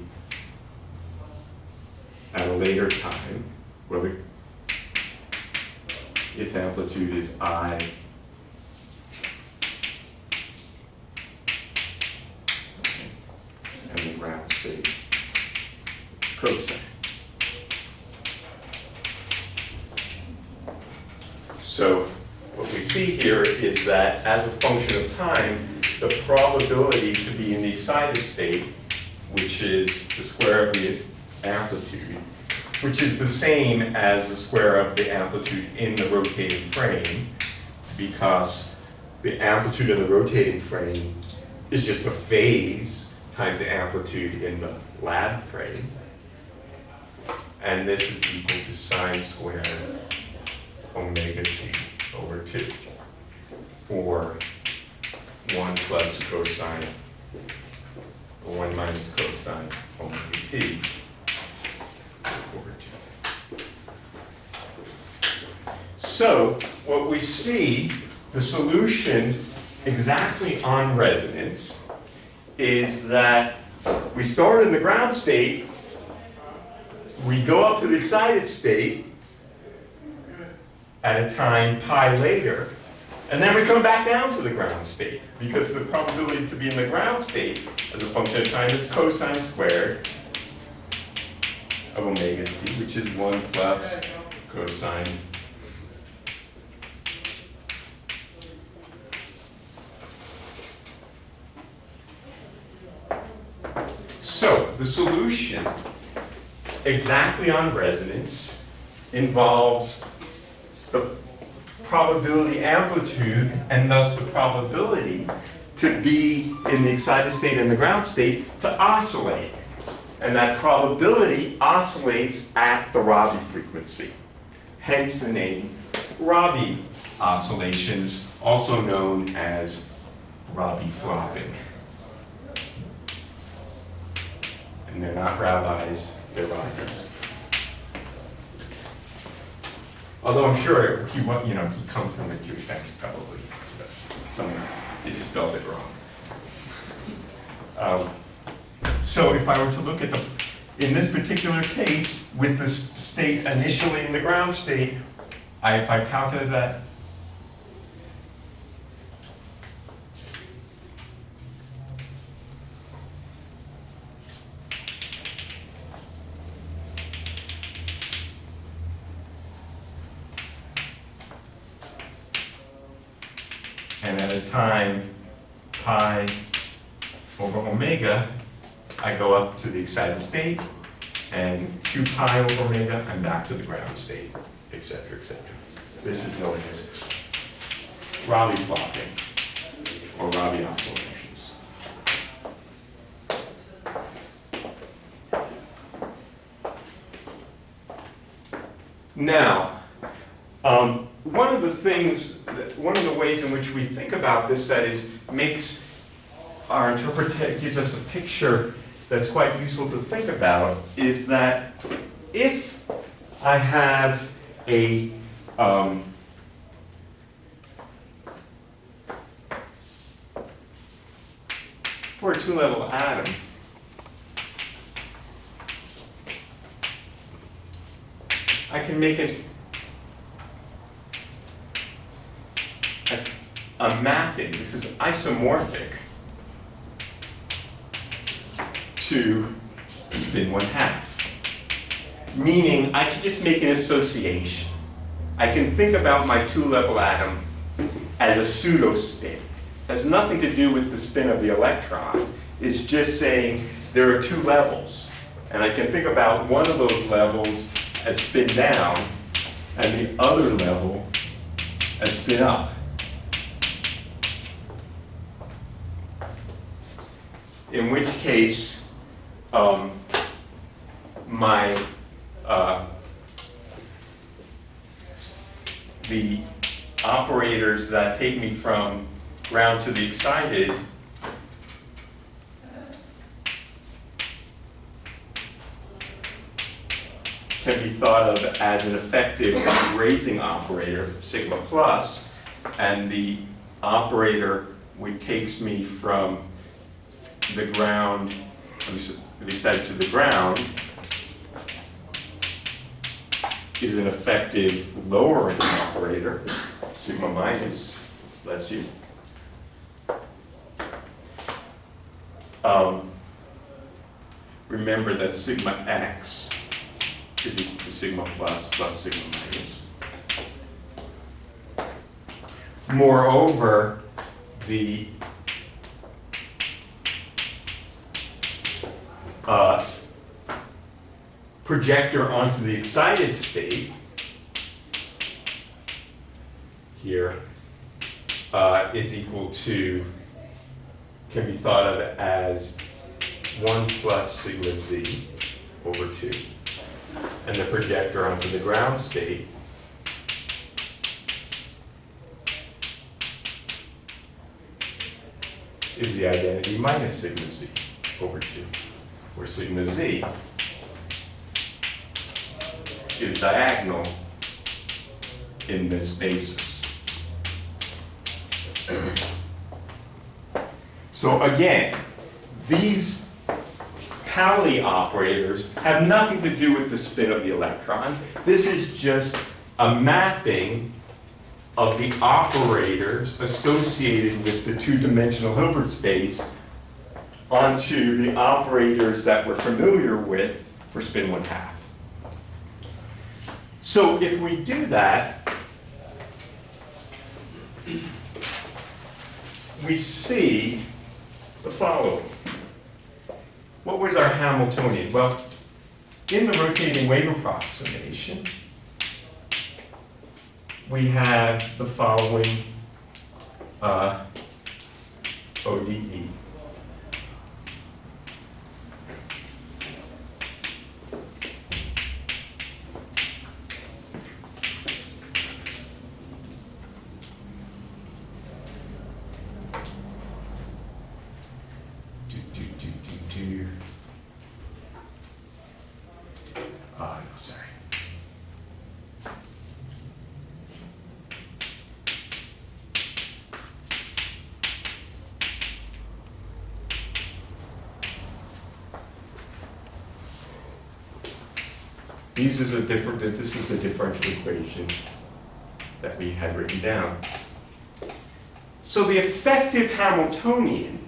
at a later time, where its amplitude is I and the ground state is cosine. So what we see here is that as a function of time, the probability to be in the excited state, which is the square of the amplitude, which is the same as the square of the amplitude in the rotating frame, because the amplitude of the rotating frame is just a phase times the amplitude in the lab frame. And this is equal to sine squared omega t over 2, or 1 plus cosine, or 1 minus cosine omega t over 2. So what we see, the solution exactly on resonance, is that we start in the ground state, we go up to the excited state at a time pi later, and then we come back down to the ground state, because the probability to be in the ground state as a function of time is cosine squared of omega t, which is 1 plus cosine So the solution exactly on resonance involves the probability amplitude, and thus the probability to be in the excited state and the ground state to oscillate. And that probability oscillates at the Rabi frequency. Hence the name Rabi oscillations, also known as Rabi flopping. And they're not rabbis, they're Rabis. Although I'm sure he comes from a Jewish family, probably. Someone, they just spelled it wrong. So if I were to look at in this particular case, with the state initially in the ground state, if I calculate that, and at a time pi over omega, I go up to the excited state, and 2 pi over omega, I'm back to the ground state, etc., etc. This is known as Rabi flopping, or Rabi oscillations. Now, one of the ways in which we think about this, that is, makes our interpretation, gives us a picture that's quite useful to think about, is that if I have a for a 2-level atom, I can make it a mapping. This is isomorphic to spin 1/2. Meaning I can just make an association. I can think about my two-level atom as a pseudo-spin. Has nothing to do with the spin of the electron. It's just saying there are two levels. And I can think about one of those levels as spin down and the other level as spin up. In which case, the operators that take me from ground to the excited can be thought of as an effective raising operator, sigma plus, and the operator which takes me from the ground, the excited to the ground, is an effective lowering operator, sigma minus, bless you. Remember that sigma x is equal to sigma plus plus sigma minus. Moreover, the projector onto the excited state here is equal to, can be thought of as 1 plus sigma z over 2. And the projector onto the ground state is the identity minus sigma z over 2, where sigma z is diagonal in this basis. So again, these Pauli operators have nothing to do with the spin of the electron. This is just a mapping of the operators associated with the two-dimensional Hilbert space onto the operators that we're familiar with for spin 1/2. So if we do that, we see the following. What was our Hamiltonian? Well, in the rotating wave approximation, we have the following ODE. Sorry. This is the differential equation that we had written down. So the effective Hamiltonian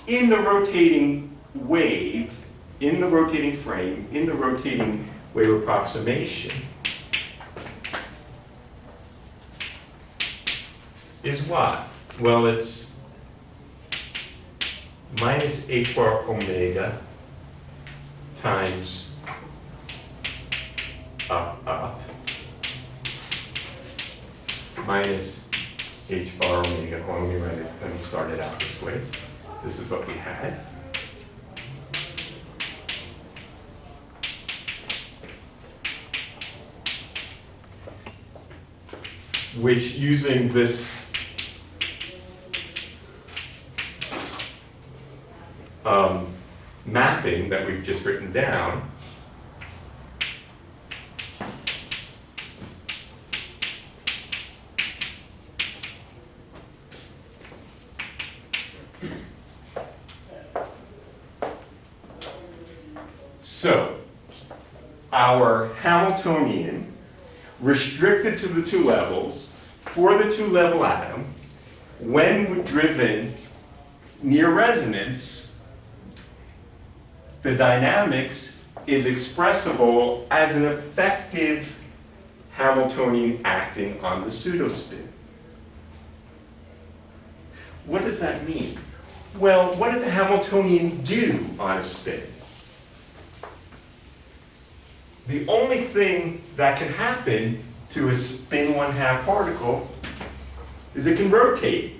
in the rotating wave, in the rotating frame, in the rotating wave approximation is what? Well, it's minus h bar omega times up minus h bar omega. Hold on, let me write it. Let me start it out this way. This is what we had. Which, using this mapping that we've just written down, so our Hamiltonian restricted to the two levels for the two-level atom, when driven near resonance, the dynamics is expressible as an effective Hamiltonian acting on the pseudospin. What does that mean? Well, what does a Hamiltonian do on a spin? The only thing that can happen to a spin 1/2 particle is it can rotate.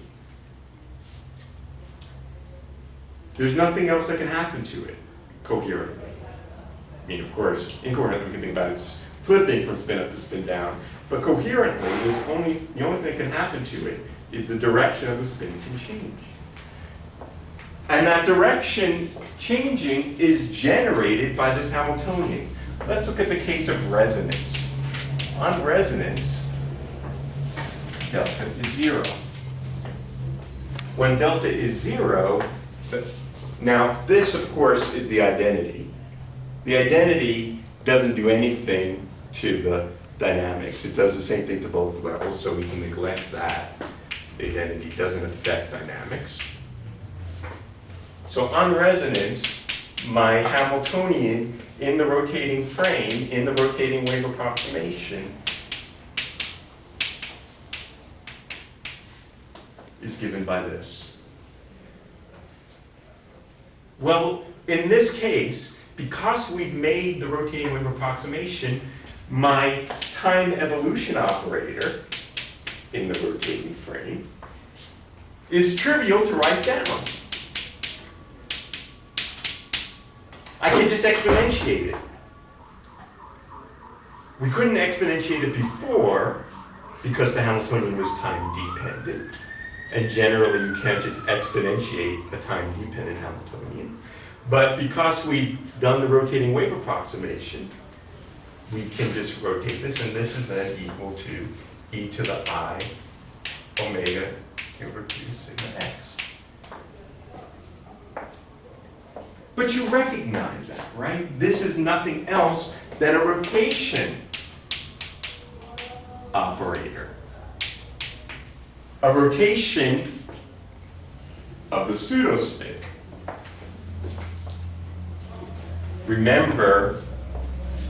There's nothing else that can happen to it coherently. I mean, of course, incoherently we can think about it flipping from spin up to spin down, but coherently, the only thing that can happen to it is the direction of the spin can change. And that direction changing is generated by this Hamiltonian. Let's look at the case of resonance. On resonance, delta is 0. When delta is 0, now this, of course, is the identity. The identity doesn't do anything to the dynamics. It does the same thing to both levels, so we can neglect that. The identity doesn't affect dynamics. So on resonance, my Hamiltonian in the rotating frame, in the rotating wave approximation, is given by this. Well, in this case, because we've made the rotating wave approximation, my time evolution operator in the rotating frame is trivial to write down. I can just exponentiate it. We couldn't exponentiate it before because the Hamiltonian was time dependent. And generally you can't just exponentiate a time dependent Hamiltonian. But because we've done the rotating wave approximation, we can just rotate this, and this is then equal to e to the I omega over 2 sigma x. But you recognize that, right? This is nothing else than a rotation operator. A rotation of the pseudospin. Remember,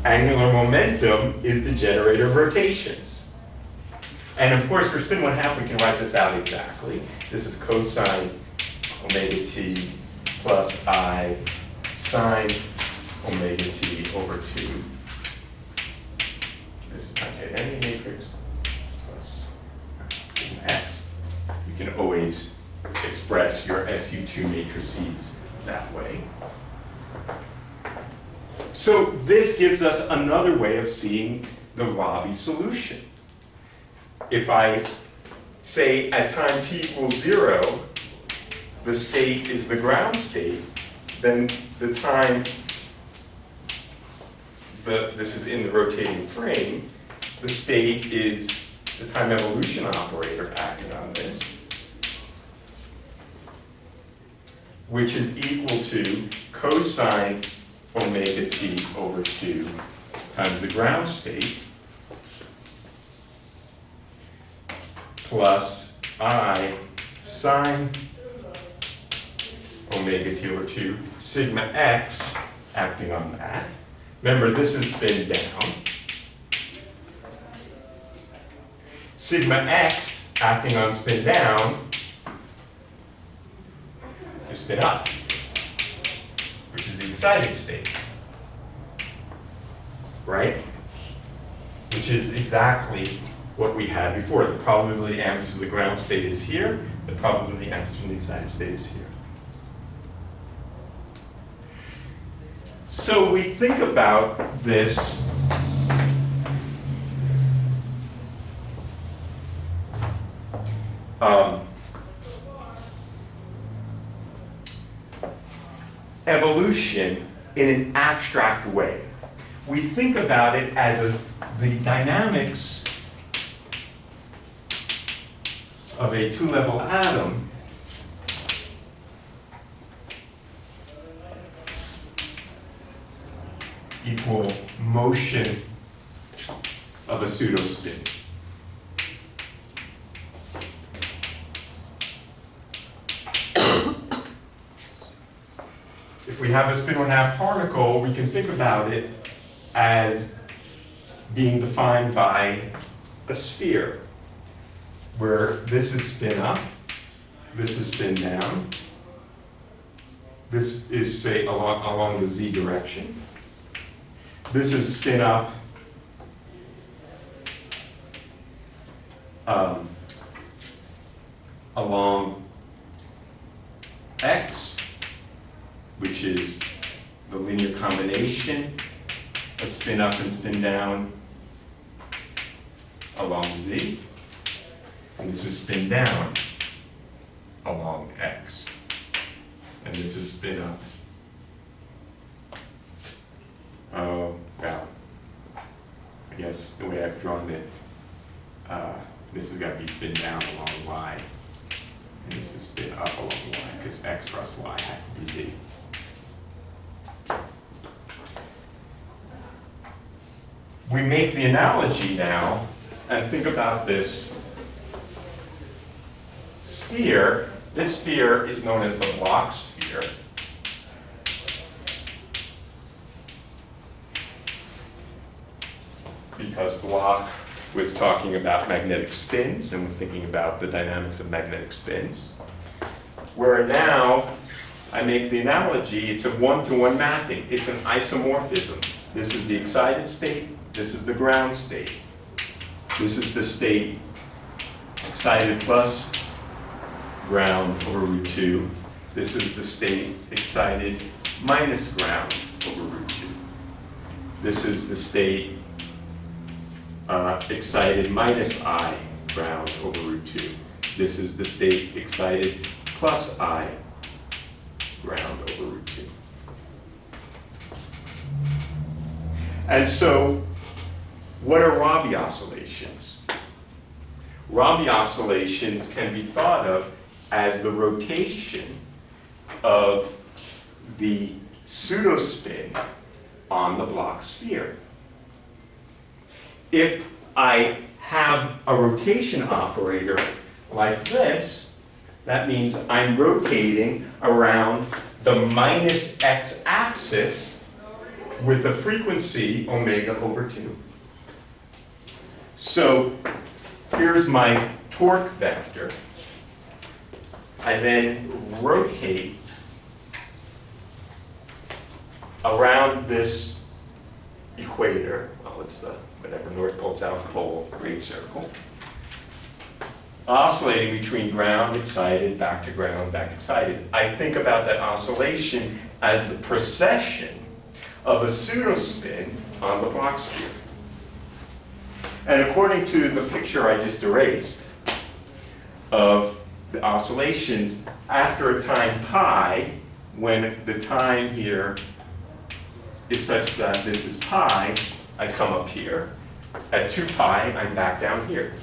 angular momentum is the generator of rotations. And of course, for spin 1/2, we can write this out exactly. This is cosine omega t plus I sine omega t over 2. This is my identity matrix plus sigma x. You can always express your SU2 matrices that way. So this gives us another way of seeing the Rabi solution. If I say at time t equals 0, the state is the ground state, then the time, this is in the rotating frame, the state is the time evolution operator acting on this, which is equal to cosine omega t over 2 times the ground state plus I sine omega t over 2 sigma x acting on that. Remember, this is spin down. Sigma x acting on spin down is spin up, which is the excited state, right? Which is exactly what we had before. The probability amplitude of the ground state is here. The probability amplitude of the excited state is here. So we think about this evolution in an abstract way. We think about it as the dynamics of a two-level atom equal motion of a pseudospin. If we have a spin 1/2 particle, we can think about it as being defined by a sphere, where this is spin up, this is spin down, this is, say, along the z direction, this is spin up along x, which is the linear combination of spin up and spin down along z, and this is spin down along x, and this is spin up. Oh, well, I guess the way I've drawn it, this has got to be spin down along y, and this is spin up along y, because x plus y has to be z. We make the analogy now, and think about this sphere. This sphere is known as the Bloch sphere. Because Bloch was talking about magnetic spins, and we're thinking about the dynamics of magnetic spins. Where now, I make the analogy, it's a one-to-one mapping. It's an isomorphism. This is the excited state, this is the ground state. This is the state excited plus ground over root 2. This is the state excited minus ground over root 2. This is the state excited minus I ground over root 2. This is the state excited plus I ground over root 2. And so, what are Rabi oscillations? Rabi oscillations can be thought of as the rotation of the pseudospin on the Bloch sphere. If I have a rotation operator like this, that means I'm rotating around the minus x-axis with a frequency omega over 2. So here's my torque vector. I then rotate around this equator. Well, it's the whatever North Pole, South Pole, great circle. Oscillating between ground, excited, back to ground, back excited. I think about that oscillation as the precession of a pseudospin on the Bloch sphere. And according to the picture I just erased of the oscillations, after a time pi, when the time here is such that this is pi, I come up here. At 2 pi, I'm back down here.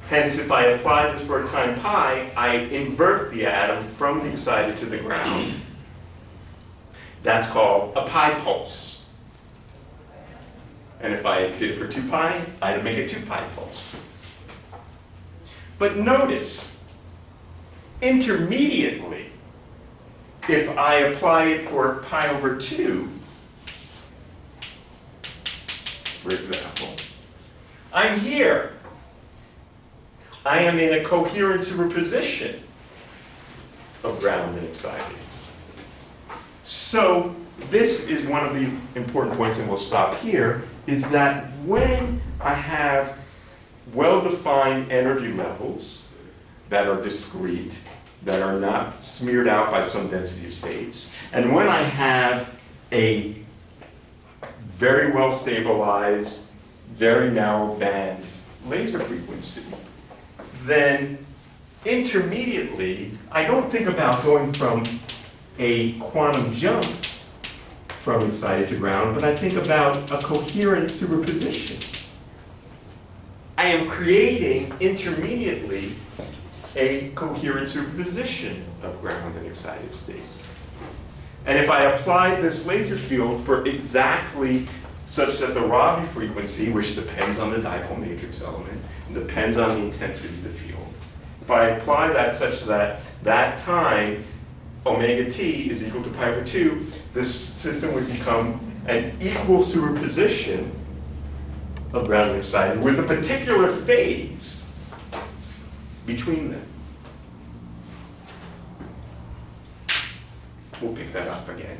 Hence, if I apply this for a time pi, I invert the atom from the excited to the ground. That's called a pi pulse. And if I did it for 2 pi, I'd make a 2 pi pulse. But notice, intermediately, if I apply it for pi over 2, for example, I'm here. I am in a coherent superposition of ground and excited. So this is one of the important points, and we'll stop here, is that when I have well-defined energy levels that are discrete, that are not smeared out by some density of states, and when I have a very well-stabilized, very narrow band laser frequency, then intermediately, I don't think about going from a quantum jump from excited to ground, but I think about a coherent superposition. I am creating intermediately a coherent superposition of ground and excited states. And if I apply this laser field for exactly such that the Rabi frequency, which depends on the dipole matrix element, and depends on the intensity of the field, if I apply that such that that time omega t is equal to pi over 2, this system would become an equal superposition of ground and excited with a particular phase between them. We'll pick that up again.